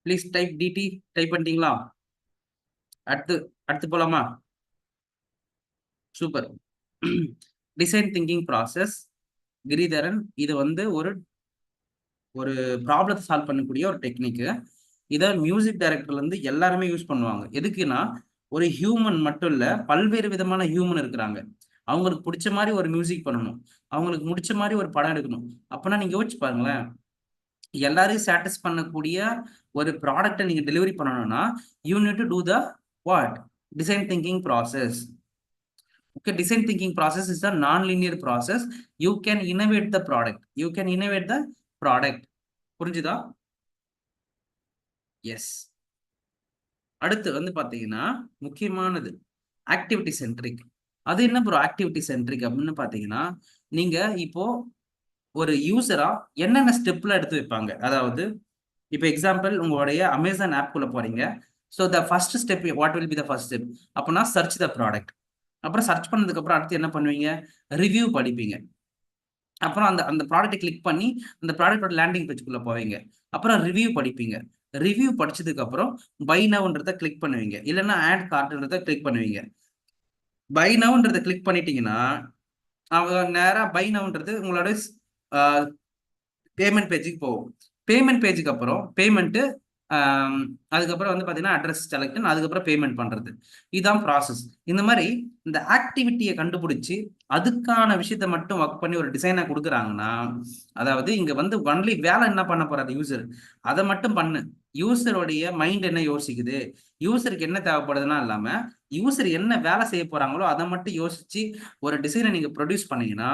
Please type DD. டைப் பண்ணிட்டீங்களா? அடுத்து அடுத்து போலாமா? Super. Design thinking process. Giridharan, இது வந்து ஒரு ஒரு ப்ராப்ளத்தை சால்வ் பண்ணக்கூடிய ஒரு டெக்னிக்கு. இதை மியூசிக் டைரக்டர்ல இருந்து எல்லாருமே யூஸ் பண்ணுவாங்க. எதுக்குன்னா, ஒரு ஹியூமன் மட்டும் இல்ல, பல்வேறு விதமான ஹியூமன் இருக்கிறாங்க. அவங்களுக்கு பிடிச்ச மாதிரி ஒரு மியூசிக் பண்ணணும், அவங்களுக்கு முடிச்ச மாதிரி ஒரு படம் எடுக்கணும். அப்பனா நீங்க யோசிச்சு பாருங்களேன், எல்லாரையும் சாட்டிஸ் பண்ணக்கூடிய ஒரு ப்ராடக்டை நீங்க டெலிவரி பண்ணணும்னா you need to do the what? Design thinking process. Okay, design thinking process is a non-linear process. You can innovate the product. You can innovate the product. புரிஞ்சுதா? எஸ். அடுத்து வந்து பாத்தீங்கன்னா, முக்கியமானது ஆக்டிவிட்டி சென்ட்ரிக். அது என்ன bro activity centric அப்படின்னு பாத்தீங்கன்னா, நீங்க இப்போ ஒரு யூசரா என்னென்ன ஸ்டெப்ல எடுத்து வைப்பாங்க. அதாவது இப்போ எக்ஸாம்பிள், உங்களுடைய அமேசான் ஆப்குள்ள போறீங்க. So the first step, what will be the first step? அப்படின்னா சர்ச் த ப்ராடக்ட். அப்புறம் சர்ச் பண்ணதுக்கு அப்புறம் அடுத்து என்ன பண்ணுவீங்க? ரிவ்யூ படிப்பீங்க. அப்புறம் அந்த அந்த ப்ராடக்ட்டை கிளிக் பண்ணி அந்த ப்ராடக்டோட லேண்டிங் பேஜ்க்குள்ள போவீங்க. அப்புறம் ரிவ்யூ படிப்பீங்க. ரிவ்யூ படிச்சதுக்கு அப்புறம் பை நவ்ன்றத கிளிக் பண்ணுவீங்க, இல்லைன்னா ஆட் கார்ட்ன்றத கிளிக் பண்ணுவீங்க. பை நவ்ன்றத கிளிக் பண்ணிட்டீங்கன்னா அவங்க நேரா பை நவ்ன்றது உங்களோட பேமெண்ட் பேஜுக்கு போகும். பேமெண்ட் பேஜுக்கு அப்புறம் பேமெண்ட்டு, அதுக்கப்புறம் வந்து பார்த்தீங்கன்னா அட்ரஸ் செலக்ட், அதுக்கப்புறம் பேமெண்ட் பண்ணுறது. இதுதான் ப்ராசஸ். இந்த மாதிரி இந்த ஆக்டிவிட்டியை கண்டுபிடிச்சி அதுக்கான விஷயத்த மட்டும் ஒர்க் பண்ணி ஒரு டிசைனை கொடுக்குறாங்கன்னா, அதாவது இங்கே வந்து ஒன்லி வேலை என்ன பண்ண போறாரு யூசர், அதை மட்டும் பண்ணு. யூசருடைய மைண்ட் என்ன யோசிக்குது, யூசருக்கு என்ன தேவைப்படுதுன்னா இல்லாம யூசர் என்ன வேலை செய்ய போறாங்களோ அதை மட்டும் யோசிச்சு ஒரு டிசைனை நீங்க ப்ரொடியூஸ் பண்ணீங்கன்னா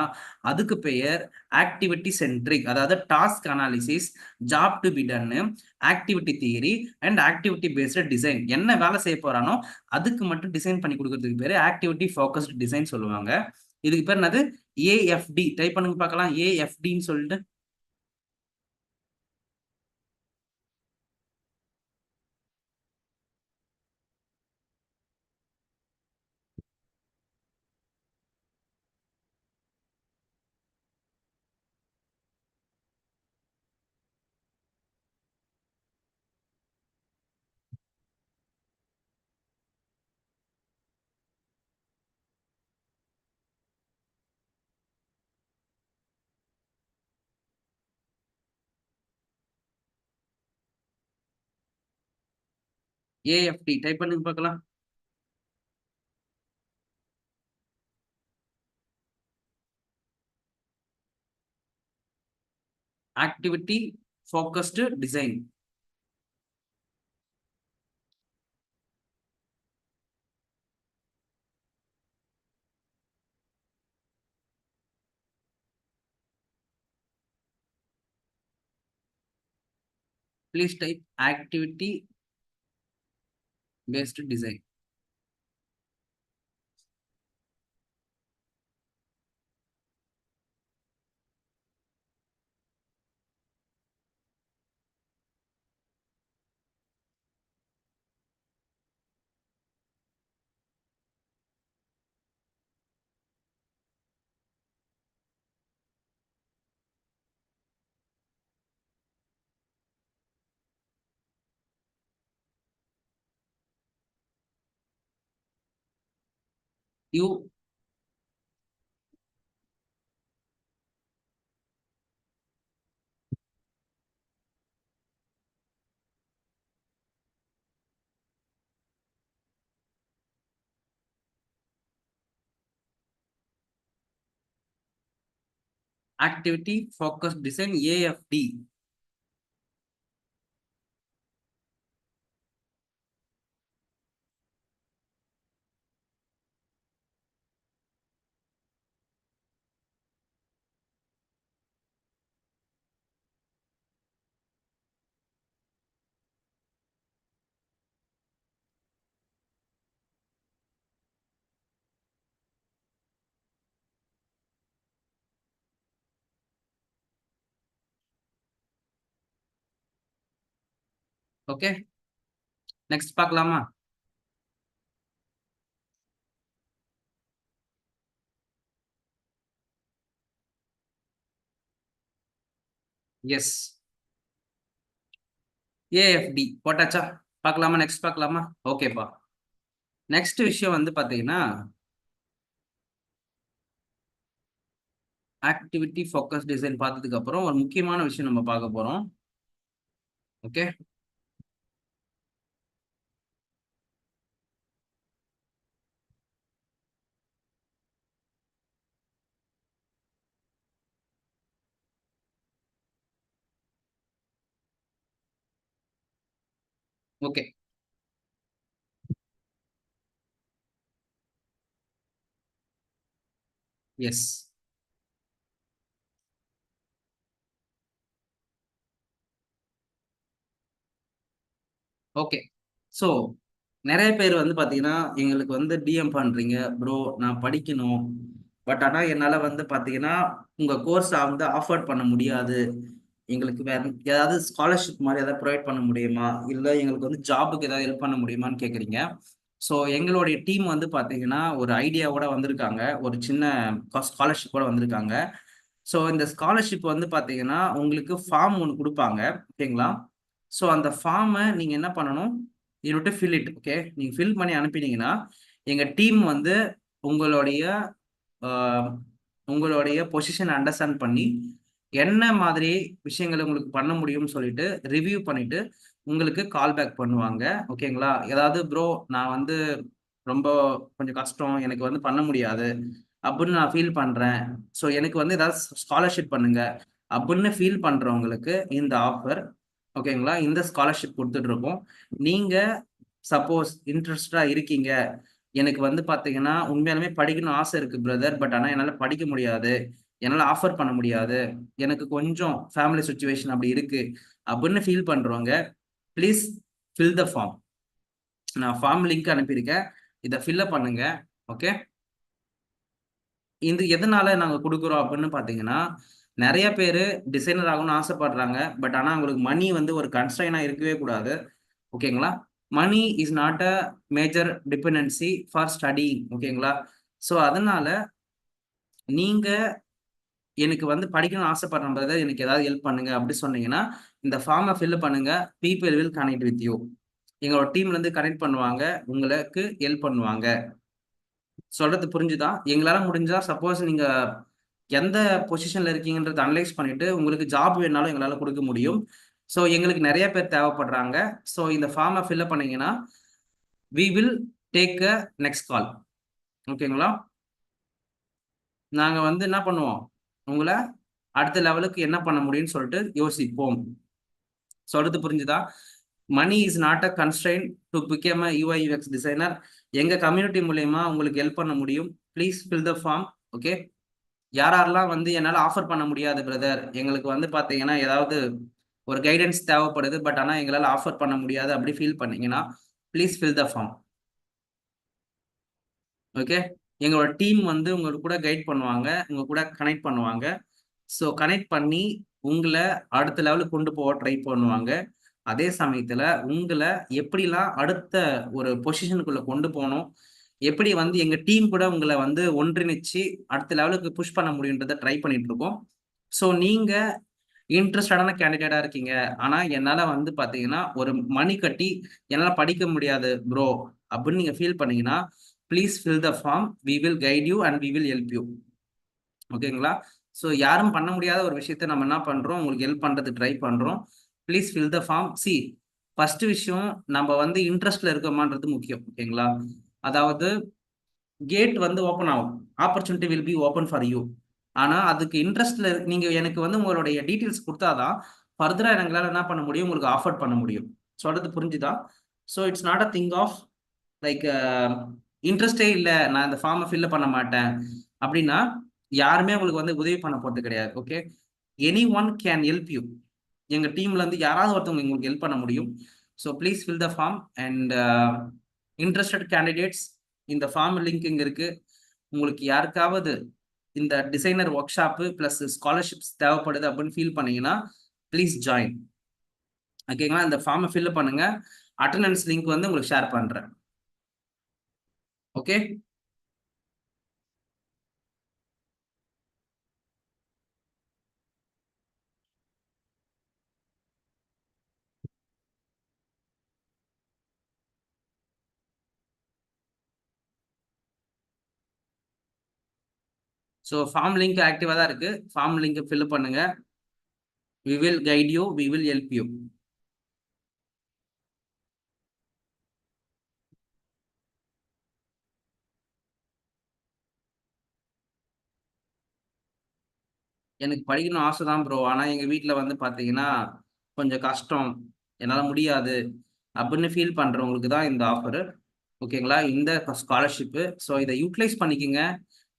அதுக்கு பெயர் ஆக்டிவிட்டி சென்ட்ரிக். அதாவது task analysis, job to be done, activity theory and activity based design. என்ன வேலை செய்ய போறானோ அதுக்கு மட்டும் டிசைன் பண்ணி கொடுக்கறதுக்கு பேரு ஆக்டிவிட்டி ஃபோக்கஸ்டு டிசைன் சொல்லுவாங்க. இதுக்கு பேர் என்னது? ஏஎஃப்டி. டைப் பண்ணுங்க பார்க்கலாம், ஏஎஃப்டின்னு சொல்லிட்டு. ஏஎஃப்டி டைப் பண்ணுங்க பார்க்கலாம். Activity focused design. Please type activity based design. You activity focus design, AFT. Okay, next பார்க்கலாமா? எஸ். ஏஎஃப்டி போட்டாச்சா? பார்க்கலாமா? நெக்ஸ்ட் பார்க்கலாமா? ஓகேப்பா. நெக்ஸ்ட் விஷயம் வந்து பார்த்தீங்கன்னா, ஆக்டிவிட்டி ஃபோக்கஸ் டிசைன் பார்த்ததுக்கு அப்புறம் ஒரு முக்கியமான விஷயம் நம்ம பார்க்க போறோம். Okay. Okay. Yes. Okay. So நெறைய பேர் வந்து பார்த்தீங்கன்னா, எங்களுக்கு வந்து டிஎம் பண்றீங்க. ப்ரோ நான் படிக்கணும். பட் ஆனா என்னால வந்து பார்த்தீங்கன்னா, உங்க கோர்ஸ வந்து ஆஃபோர்ட் பண்ண முடியாது. எங்களுக்கு வேற ஏதாவது ஸ்காலர்ஷிப் மாரி ஏதாவது புரொவைட் பண்ண முடியுமா? இல்ல எங்களுக்கு வந்து ஜாப்க்கு ஏதாவது ஹெல்ப் பண்ண முடியுமான்னு கேட்குறீங்க. ஸோ எங்களுடைய டீம் வந்து பார்த்தீங்கன்னா, ஒரு ஐடியாவோட வந்திருக்காங்க. ஒரு சின்ன ஸ்காலர்ஷிப்போட வந்திருக்காங்க. ஸோ இந்த ஸ்காலர்ஷிப் வந்து பார்த்தீங்கன்னா, உங்களுக்கு ஃபார்ம் ஒண்ணு குடுப்பாங்க. ஓகேங்களா? ஸோ அந்த ஃபார்ம நீங்க என்ன பண்ணணும்? You need to fill it. Okay. நீங்க ஃபில் பண்ணி அனுப்பினீங்கன்னா, எங்க டீம் வந்து உங்களுடைய அ உங்களுடைய பொசிஷன அண்டர்ஸ்டாண்ட் பண்ணி, என்ன மாதிரி விஷயங்கள உங்களுக்கு பண்ண முடியும்னு சொல்லிட்டு, ரிவ்யூ பண்ணிட்டு, உங்களுக்கு கால் பேக் பண்ணுவாங்க. ஓகேங்களா? ஏதாவது ப்ரோ நான் வந்து ரொம்ப கொஞ்சம் கஷ்டம். எனக்கு வந்து பண்ண முடியாது. அப்படின்னு நான் ஃபீல் பண்றேன். ஸோ எனக்கு வந்து ஏதாவது ஸ்காலர்ஷிப் பண்ணுங்க. அப்படின்னு ஃபீல் பண்றவங்களுக்கு இந்த ஆஃபர். ஓகேங்களா? இந்த ஸ்காலர்ஷிப் குடுத்துட்டு இருக்கோம். நீங்க சப்போஸ் இன்ட்ரஸ்டடா இருக்கீங்க. எனக்கு வந்து பார்த்தீங்கன்னா, உண்மையாலுமே படிக்கணும்னு ஆசை இருக்கு பிரதர். பட் ஆனா என்னால படிக்க முடியாது. என்னால ஆஃபர் பண்ண முடியாது. எனக்கு கொஞ்சம் ஃபேமிலி சிச்சுவேஷன் அப்படி இருக்கு. அப்படின்னு ஃபீல் பண்றவங்க, ப்ளீஸ் ஃபில் த ஃபார்ம். நான் ஃபார்ம் லிங்க் அனுப்பியிருக்கேன். இத ஃபில் பண்ணுங்க. ஓகே. இது எதனால நாங்க குடுக்குறோம் அப்படின்னு பார்த்தீங்கன்னா, நெறைய பேரு டிசைனர் ஆகணும்னு ஆசைப்படுறாங்க. பட் ஆனா அவங்களுக்கு மனி வந்து ஒரு கன்ஸ்ட்ரெயினா இருக்கவே கூடாது. ஓகேங்களா? Money is not a major dependency for studying. ஓகேங்களா? ஸோ அதனால நீங்க எனக்கு வந்து படிக்கணும்னு ஆசைப்படுறேன் பிரதர். எனக்கு ஏதாவது ஹெல்ப் பண்ணுங்க அப்படி சொன்னீங்கன்னா, இந்த ஃபார்ம ஃபில் பண்ணுங்க. People will connect with you. எங்களோட டீம்ல இருந்து கனெக்ட் பண்ணுவாங்க. உங்களுக்கு ஹெல்ப் பண்ணுவாங்க. சொல்றது புரிஞ்சுதா? எங்களால முடிஞ்சா சப்போஸ் நீங்க எந்த பொசிஷன்ல இருக்கீங்கன்றத அனலைஸ் பண்ணிட்டு, உங்களுக்கு ஜாப் வேணுனாலும் எங்களால குடுக்க முடியும். ஸோ எங்களுக்கு நெறைய பேர் தேவைப்படுறாங்க. ஸோ இந்த ஃபார்ம ஃபில் அப் பண்ணீங்கன்னா, we will take a next call. ஓகேங்களா? நாங்க வந்து என்ன பண்ணுவோம்? உங்கள அடுத்த லெவலுக்கு என்ன பண்ண முடியும்னு சொல்லிட்டு யோசிப்போம். சொல்றது புரிஞ்சுதா? Money is not a constraint to become a UI UX designer. எங்க கம்யூனிட்டி மூலியமா உங்களுக்கு ஹெல்ப் பண்ண முடியும். Please fill the form. Okay. யாரெல்லாம் வந்து என்னால ஆஃபர் பண்ண முடியாது பிரதர். எங்களுக்கு வந்து பார்த்தீங்கன்னா, ஏதாவது ஒரு கைடன்ஸ் தேவைப்படுது. பட் ஆனா எங்களால ஆஃபர் பண்ண முடியாது அப்படி ஃபீல் பண்ணீங்கன்னா, please fill the form. Okay. எங்களோட டீம் வந்து உங்க கூட கைட் பண்ணுவாங்க. உங்க கூட கனெக்ட் பண்ணுவாங்க. ஸோ கனெக்ட் பண்ணி உங்கள அடுத்த லெவலுக்கு கொண்டு போக ட்ரை பண்ணுவாங்க. அதே சமயத்துல உங்கள எப்படிலாம் அடுத்த ஒரு பொசிஷனுக்குள்ள கொண்டு போணும், எப்படி வந்து எங்க டீம் கூட உங்கள வந்து ஒன்றிணைச்சு அடுத்த லெவலுக்கு புஷ் பண்ண முடியுன்றத ட்ரை பண்ணிட்டு இருக்கோம். ஸோ நீங்க இன்ட்ரஸ்டடான கேண்டிடேட்டா இருக்கீங்க. ஆனா என்னால வந்து பார்த்தீங்கன்னா, ஒரு மணி கட்டி என்னால படிக்க முடியாது ப்ரோ அப்படின்னு நீங்க ஃபீல் பண்ணீங்கன்னா, please fill the form. We will guide you and we will help you. ஓகேங்களா? ஸோ யாரும் பண்ண முடியாத ஒரு விஷயத்த நம்ம என்ன பண்றோம், உங்களுக்கு ஹெல்ப் பண்றதுக்கு ட்ரை பண்றோம். Please fill the form. First விஷயம் நம்ம வந்து இன்ட்ரெஸ்ட்ல இருக்கோமான்றது முக்கியம். ஓகேங்களா? அதாவது கேட் வந்து ஓப்பன் ஆகும். Opportunity will be open for you. ஆனா அதுக்கு இன்ட்ரெஸ்ட்ல நீங்க எனக்கு வந்து உங்களுடைய டீட்டெயில்ஸ் குடுத்தா தான், ஃபர்தரா எங்களால என்ன பண்ண முடியும், உங்களுக்கு ஆஃபர் பண்ண முடியும். சொல்றது புரிஞ்சுதா? So it's not a thing of like இன்ட்ரெஸ்ட்டே இல்ல. நான் இந்த ஃபார்ம ஃபில் பண்ண மாட்டேன். அப்டின்னா, யாருமே உங்களுக்கு வந்து உதவி பண்ண போறது கிடையாது. Okay. Any one can help you. எங்க டீம்ல இருந்து யாராவது ஒருத்தவங்க உங்களுக்கு ஹெல்ப் பண்ண முடியும். So please fill the form and interested candidates இந்த ஃபார்ம் லிங்க் இங்க இருக்கு. உங்களுக்கு யாருக்காவது இந்த designer workshop plus scholarships தேவைப்படுது அப்படின்னு ஃபீல் பண்ணீங்கன்னா, ப்ளீஸ் ஜாயின். ஓகேங்களா? இந்த ஃபார்ம ஃபில் பண்ணுங்க. அட்டெண்டன்ஸ் லிங்க் வந்து உங்களுக்கு ஷேர் பண்றேன். ஓகே. ஸோ ஃபார்ம் லிங்க் ஆக்டிவாக தான் இருக்கு. ஃபார்ம் லிங்க் ஃபில் பண்ணுங்க. We will guide you, we will help you. எனக்கு படிக்கணும் ஆசை தான் ப்ரோ. ஆனால் எங்கள் வீட்டில் வந்து பார்த்தீங்கன்னா கொஞ்சம் கஷ்டம், என்னால் முடியாது அப்படின்னு ஃபீல் பண்ணுறவங்களுக்கு தான் இந்த ஆஃபரு. ஓகேங்களா, இந்த ஸ்காலர்ஷிப்பு. ஸோ இதை யூட்டிலைஸ் பண்ணிக்கோங்க.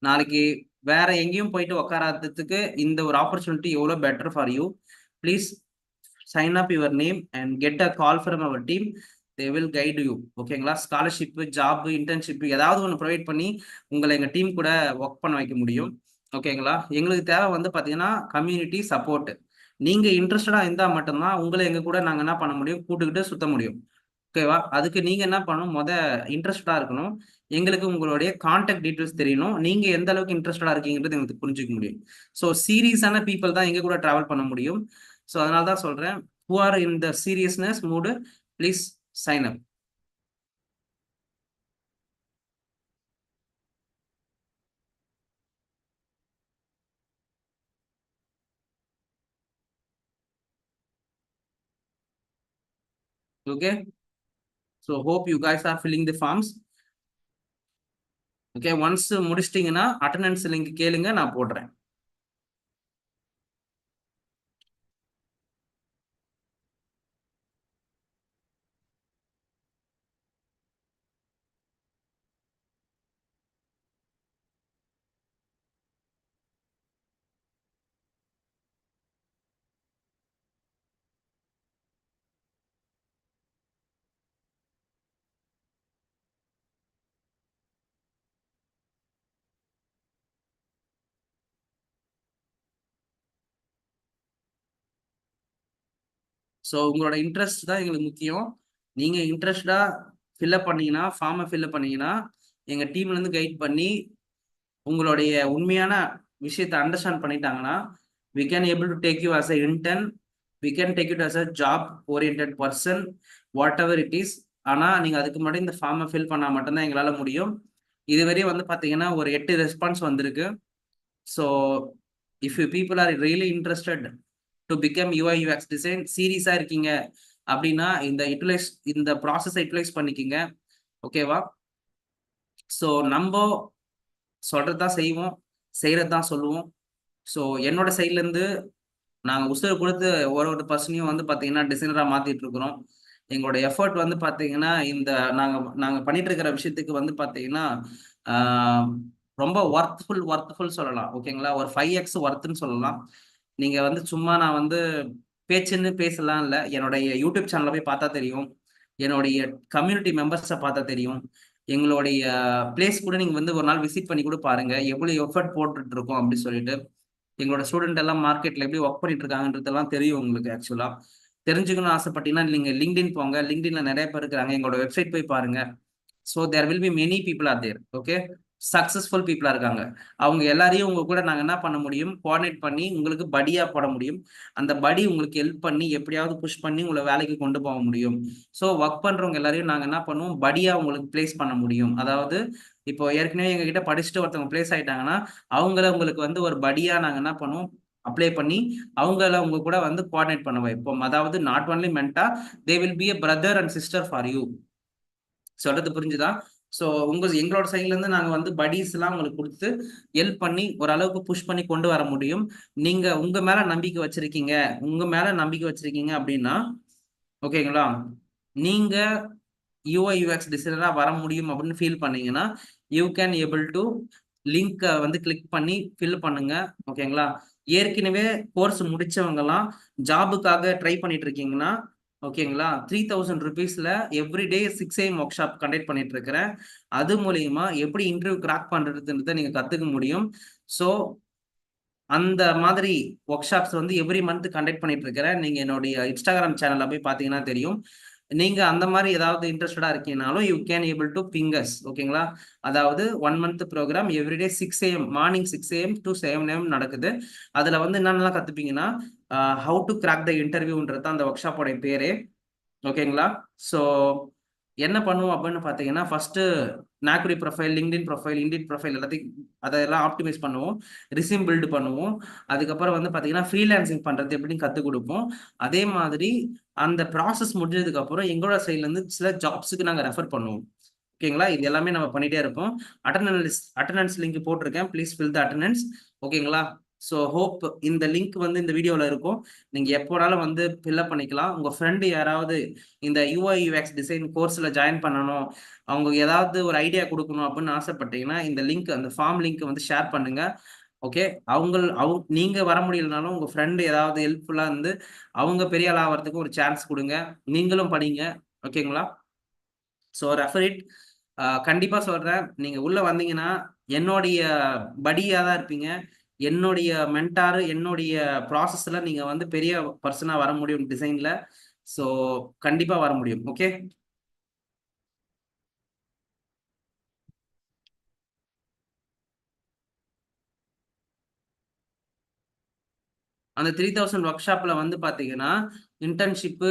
நாளைக்கு வேற எங்கேயும் போயிட்டு உக்காராததுக்கு இந்த ஒரு ஆப்பர்ச்சுனிட்டி எவ்வளோ better for you. Please sign up your name and get a call from our team. They will guide you. ஓகேங்களா, ஸ்காலர்ஷிப்பு, ஜாப், இன்டர்ன்ஷிப் ஏதாவது ஒன்று ப்ரொவைட் பண்ணி உங்களை எங்கள் டீம் கூட ஒர்க் பண்ண வைக்க முடியும். ஓகேங்களா, எங்களுக்கு தேவை வந்து பார்த்தீங்கன்னா கம்யூனிட்டி சப்போர்ட். நீங்கள் இன்ட்ரெஸ்டடாக இருந்தால் மட்டும்தான் உங்களை எங்கள் கூட நாங்கள் என்ன பண்ண முடியும், கூட்டுக்கிட்டு சுத்த முடியும். ஓகேவா, அதுக்கு நீங்கள் என்ன பண்ணணும், இன்ட்ரெஸ்டடாக இருக்கணும். எங்களுக்கு உங்களுடைய கான்டாக்ட் டீட்டெயில்ஸ் தெரியணும். நீங்கள் எந்த அளவுக்கு இன்ட்ரெஸ்டடாக இருக்கீங்கிறது எங்களுக்கு புரிஞ்சுக்க முடியும். ஸோ சீரியஸான பீப்புள் தான் எங்கள் கூட ட்ராவல் பண்ண முடியும். ஸோ அதனால தான் சொல்கிறேன், who are in the seriousness mood, please sign up. Okay, so hope you guys are filling the forms. Okay, once முடிச்சிட்டிங்கன்னா அட்டண்டன்ஸ் லிங்க் கேளுங்க, நான் போடுறேன். ஸோ உங்களோட இன்ட்ரெஸ்ட் தான் எங்களுக்கு முக்கியம். நீங்கள் இன்ட்ரெஸ்டாக ஃபில்அப் பண்ணீங்கன்னா, ஃபார்மை ஃபில்அப் பண்ணீங்கன்னா, எங்கள் டீம்லேருந்து கைட் பண்ணி உங்களுடைய உண்மையான விஷயத்தை அண்டர்ஸ்டாண்ட் பண்ணிட்டாங்கன்னா, we can able to take you as a intern, we can take it as a job oriented person, whatever it is. ஆனால் நீங்கள் அதுக்கு முன்னாடி இந்த ஃபார்மை ஃபில் பண்ணால் மட்டும்தான் எங்களால் முடியும். இதுவரையும் வந்து பார்த்தீங்கன்னா ஒரு 8 ரெஸ்பான்ஸ் வந்திருக்கு. So if you people are really interested to become UI UX design, சீரியஸாக இருக்கீங்க அப்படின்னா இந்த ப்ராசஸை யூட்டிலைஸ் பண்ணிக்கிங்க. ஓகேவா, ஸோ நம்ம சொல்கிறது தான் செய்வோம், செய்கிறது தான் சொல்லுவோம். ஸோ என்னோட சைட்லேருந்து நாங்கள் உசுரை கொடுத்து ஒரு பர்சனையும் வந்து பார்த்தீங்கன்னா டிசைனராக மாற்றிட்டு இருக்கிறோம். எங்களோட எஃபர்ட் வந்து பார்த்தீங்கன்னா இந்த நாங்கள் பண்ணிட்டு இருக்கிற விஷயத்துக்கு வந்து பார்த்தீங்கன்னா ரொம்ப ஒர்த்ஃபுல் சொல்லலாம். ஓகேங்களா, ஒரு 5x ஒர்த்துன்னு சொல்லலாம். நீங்கள் வந்து சும்மா நான் வந்து பேச்சுன்னு பேசலாம் இல்லை, என்னுடைய யூடியூப் சேனலை போய் பார்த்தா தெரியும், என்னுடைய கம்யூனிட்டி மெம்பர்ஸை பார்த்தா தெரியும், எங்களுடைய பிளேஸ் கூட நீங்கள் வந்து ஒரு நாள் விசிட் பண்ணி கூட பாருங்க, எவ்வளோ எஃபர்ட் போட்டுட்டு இருக்கோம் அப்படின்னு சொல்லிட்டு. எங்களோட ஸ்டூடெண்ட் எல்லாம் மார்க்கெட்ல எப்படி ஒர்க் பண்ணிட்டு இருக்காங்கன்றதெல்லாம் தெரியும் உங்களுக்கு. ஆக்சுவலா தெரிஞ்சுக்கணும்னு ஆசைப்பட்டீங்கன்னா நீங்க லிங்க்டின் போங்க, லிங்க்டின்ல நிறைய பேர் இருக்கிறாங்க, எங்களோட வெப்சைட் போய் பாருங்க. So there will be many people are there. Okay, successful பீப்புளா இருக்காங்க. அவங்க எல்லாரையும் உங்க கூட நாங்க என்ன பண்ண முடியும், கோஆர்டினேட் பண்ணி உங்களுக்கு படியா போட முடியும். அந்த படி உங்களுக்கு ஹெல்ப் பண்ணி எப்படியாவது புஷ் பண்ணி உங்களை வேலைக்கு கொண்டு போக முடியும். ஸோ ஒர்க் பண்றவங்க எல்லாரையும் நாங்க என்ன பண்ணுவோம், படியா உங்களுக்கு பிளேஸ் பண்ண முடியும். அதாவது இப்போ ஏற்கனவே எங்ககிட்ட படிச்சுட்டு ஒருத்தவங்க பிளேஸ் ஆயிட்டாங்கன்னா அவங்கள உங்களுக்கு வந்து ஒரு படியா நாங்க என்ன பண்ணுவோம், அப்ளை பண்ணி அவங்கள உங்க கூட வந்து கோஆர்டினேட் பண்ண வைப்போம். அதாவது not only மென்டா, they will be a brother and sister for you. சொல்றது புரிஞ்சுதா? ஸோ எங்களோட சைட்ல இருந்து நாங்க வந்து படிஸ் எல்லாம் உங்களுக்கு கொடுத்து ஹெல்ப் பண்ணி ஓரளவுக்கு புஷ் பண்ணி கொண்டு வர முடியும். நீங்க உங்க மேல நம்பிக்கை வச்சிருக்கீங்க அப்படின்னா, ஓகேங்களா, நீங்க யூஐ யூஎக்ஸ் டிசைனரா வர முடியும் அப்படின்னு ஃபீல் பண்ணீங்கன்னா, you can able to link வந்து கிளிக் பண்ணி ஃபில் பண்ணுங்க. ஓகேங்களா, ஏற்கனவே கோர்ஸ் முடிச்சவங்கலாம் ஜாபுக்காக ட்ரை பண்ணிட்டு இருக்கீங்கன்னா, ஓகேங்களா, 3000 ருபீஸ்ல everyday 6 AM workshop conduct பண்ணிட்டு இருக்கிறேன். அது மூலியமா எப்படி இன்டர்வியூ கிராக் பண்றதுன்றதை நீங்க கத்துக்க முடியும். ஸோ அந்த மாதிரி ஒர்க் ஷாப்ஸ் வந்து எவ்ரி மந்த் கண்டக்ட் பண்ணிட்டு இருக்கிறேன். நீங்க என்னுடைய இன்ஸ்டாகிராம் சேனல்ல போய் பார்த்தீங்கன்னா தெரியும். நீங்க அந்த மாதிரி ஏதாவது இன்ட்ரெஸ்டடா இருக்கீங்கனாலும் you can able to ping us. ஓகேங்களா, அதாவது 1 month program everyday 6 AM morning 6 AM to 7 AM நடக்குது. அதுல வந்து என்னென்னலாம் கத்துப்பீங்கன்னா, ஹவு டு கிராக் த இன்டர்வியூன்றது தான் அந்த ஒர்க் ஷாப்போட பேரே. ஓகேங்களா, ஸோ என்ன பண்ணுவோம் அப்படின்னு பார்த்தீங்கன்னா, first Naukri profile, LinkedIn profile, indeed profile எல்லாத்தையும் அதெல்லாம் ஆப்டிமைஸ் பண்ணுவோம். ரெஸ்யூம் பில்ட் பண்ணுவோம். அதுக்கப்புறம் வந்து பார்த்தீங்கன்னா, ஃப்ரீலான்சிங் பண்றது எப்படின்னு கத்துக் குடுப்போம். அதே மாதிரி அந்த ப்ராசஸ் முடிஞ்சதுக்கு அப்புறம் எங்களோட சைட்லேருந்து சில ஜாப்ஸுக்கு நாங்க ரெஃபர் பண்ணுவோம். ஓகேங்களா? இது எல்லாமே நம்ம பண்ணிட்டே இருப்போம். அட்டெண்டன்ஸ் லிங்க் போட்டிருக்கேன். Please fill the attendance. ஓகேங்களா? ஸோ ஹோப் இந்த லிங்க் வந்து இந்த வீடியோல இருக்கும். நீங்க எப்ப வேணாலும் வந்து ஃபில் அப் பண்ணிக்கலாம். உங்க ஃப்ரெண்ட் யாராவது இந்த யூஐ யூஎக்ஸ் டிசைன் கோர்ஸ்ல ஜாயின் பண்ணணும், அவங்க ஏதாவது ஒரு ஐடியா குடுக்கணும் அப்படின்னு ஆசைப்பட்டீங்கன்னா, இந்த லிங்க் அந்த ஃபார்ம் லிங்க் வந்து ஷேர் பண்ணுங்க. ஓகே. நீங்க வர முடியலனாலும் உங்க ஃப்ரெண்ட் ஏதாவது ஹெல்ப்ஃபுல்லா இருந்து, அவங்க பெரிய ஆள் ஆவறதுக்கு ஒரு சான்ஸ் குடுங்க. நீங்களும் படிங்க. ஓகேங்களா? So refer it. கண்டிப்பா சொல்றேன். நீங்க உள்ள வந்தீங்கன்னா, என்னுடைய படியா தான் இருப்பீங்க. என்னுடைய மென்டார், என்னுடைய ப்ராசஸ்ல நீங்க வந்து பெரிய பெர்சனா வர முடியும் டிசைன்ல. ஸோ கண்டிப்பா வர முடியும். ஓகே. அந்த 3000 ஒர்க் ஷாப்ல வந்து பாத்தீங்கன்னா, இன்டர்ன்ஷிப்பு,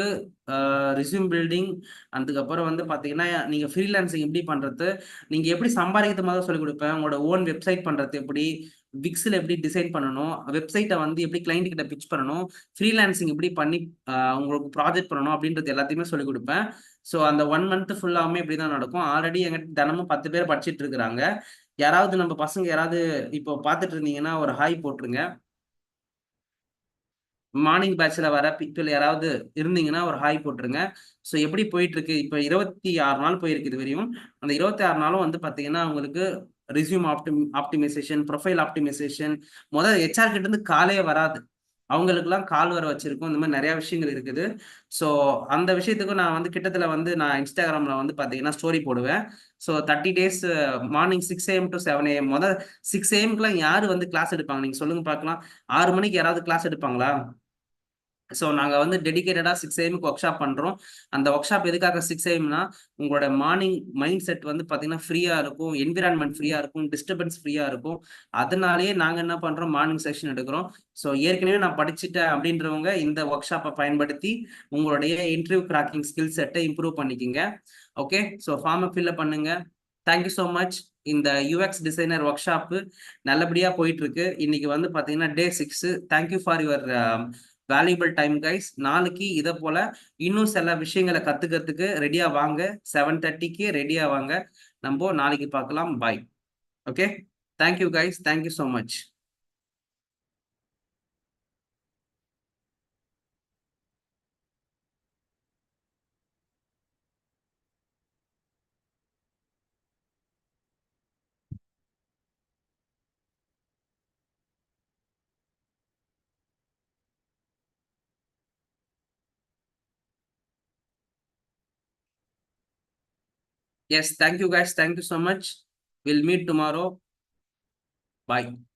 ரெஸ்யூம் பில்டிங், அதுக்கப்புறம் வந்து பாத்தீங்கன்னா, நீங்க ஃப்ரீலான்சிங் எப்படி பண்றது, நீங்க எப்படி சம்பாதிக்கிறது முதல்ல சொல்லிக் குடுப்பேன். உங்களோட ஓன் வெப்சைட் பண்றது எப்படி, விக்ஸ்ல எப்படி டிசைன் பண்ணணும், வெப்சைட்ட வந்து எப்படி கிளையண்ட் கிட்ட பிட்ச் பண்ணணும், ஃப்ரீலான்சிங் எப்படி பண்ணி உங்களுக்கு ப்ராஜெக்ட் பண்ணணும் அப்படின்றது எல்லாத்தையுமே சொல்லிக் குடுப்பேன். ஸோ அந்த 1 மந்த் ஃபுல்லாவுமே இப்படிதான் நடக்கும். ஆல்ரெடி என்கிட்ட தினமும் 10 பேர் படிச்சுட்டு இருக்கிறாங்க. யாராவது நம்ம பசங்க யாராவது இப்போ பாத்துட்டு இருந்தீங்கன்னா, ஒரு ஹாய் போட்டுருங்க. மார்னிங் பேட்ச்ல வர பீப்பிள் யாராவது இருந்தீங்கன்னா, ஒரு ஹாய் போட்டுருங்க. ஸோ எப்படி போயிட்டுருக்கு? இப்ப 26 நாள் போயிருக்கு இதுவரையும். அந்த 26 நாளும் வந்து பார்த்தீங்கன்னா, உங்களுக்கு resume optimization, profile optimization, HR கிட்ட இருந்து காலே வராது. அவங்களுக்கெல்லாம் கால் வர வச்சிருக்கோம். இந்த மாரி நெறைய விஷயங்கள் இருக்குது. ஸோ அந்த விஷயத்துக்கும் நான் வந்து கிட்டத்தட்ட வந்து நான் Instagramல வந்து பார்த்தீங்கன்னா, ஸ்டோரி போடுவேன். So 30 days morning 6 AM to 7 AM 6 ஏஎம்க்குலாம் யாரு வந்து கிளாஸ் எடுப்பாங்க? நீங்க சொல்லுங்க பார்க்கலாம். 6 மணிக்கு யாராவது கிளாஸ் எடுப்பாங்களா? ஸோ நாங்க வந்து டெடிகேட்டடா 6 ஏஎம்க்கு ஒர்க் ஷாப் பண்றோம். அந்த ஒர்க் ஷாப் எதுக்காக 6 ஏஎம்னா, உங்களோட மார்னிங் மைண்ட் செட் வந்து பார்த்தீங்கன்னா, ஃப்ரீயா இருக்கும். என்விரான்மென்ட் ஃப்ரீயா இருக்கும். டிஸ்டர்பன்ஸ் ஃப்ரீயா இருக்கும். அதனாலேயே நாங்க என்ன பண்றோம், மார்னிங் செக்ஷன் எடுக்கிறோம். ஸோ ஏற்கனவே நான் படிச்சுட்டேன் அப்படின்றவங்க இந்த ஒர்க் ஷாப்ப பயன்படுத்தி உங்களுடைய இன்டர்வியூ கிராக்கிங் ஸ்கில் செட்ட இம்ப்ரூவ் பண்ணிக்கங்க. ஓகே. ஸோ ஃபார்ம ஃபில் அப் பண்ணுங்க. Thank you so much. இந்த யுஎக்ஸ் டிசைனர் ஒர்க் ஷாப்பு நல்லபடியா போயிட்டு இருக்கு. இன்னைக்கு வந்து பார்த்தீங்கன்னா, டே 6. Thank you for your valuable time guys. நாளைக்கு இத போல இன்னும் சில விஷயங்கள கத்துக்கிறதுக்கு ரெடியா வாங்க. 7:30க்கு ரெடியா வாங்க. நம்போ நாளைக்கு பார்க்கலாம். Bye. Okay. Thank you guys. Thank you so much. Yes, thank you guys. Thank you so much. We'll meet tomorrow. Bye.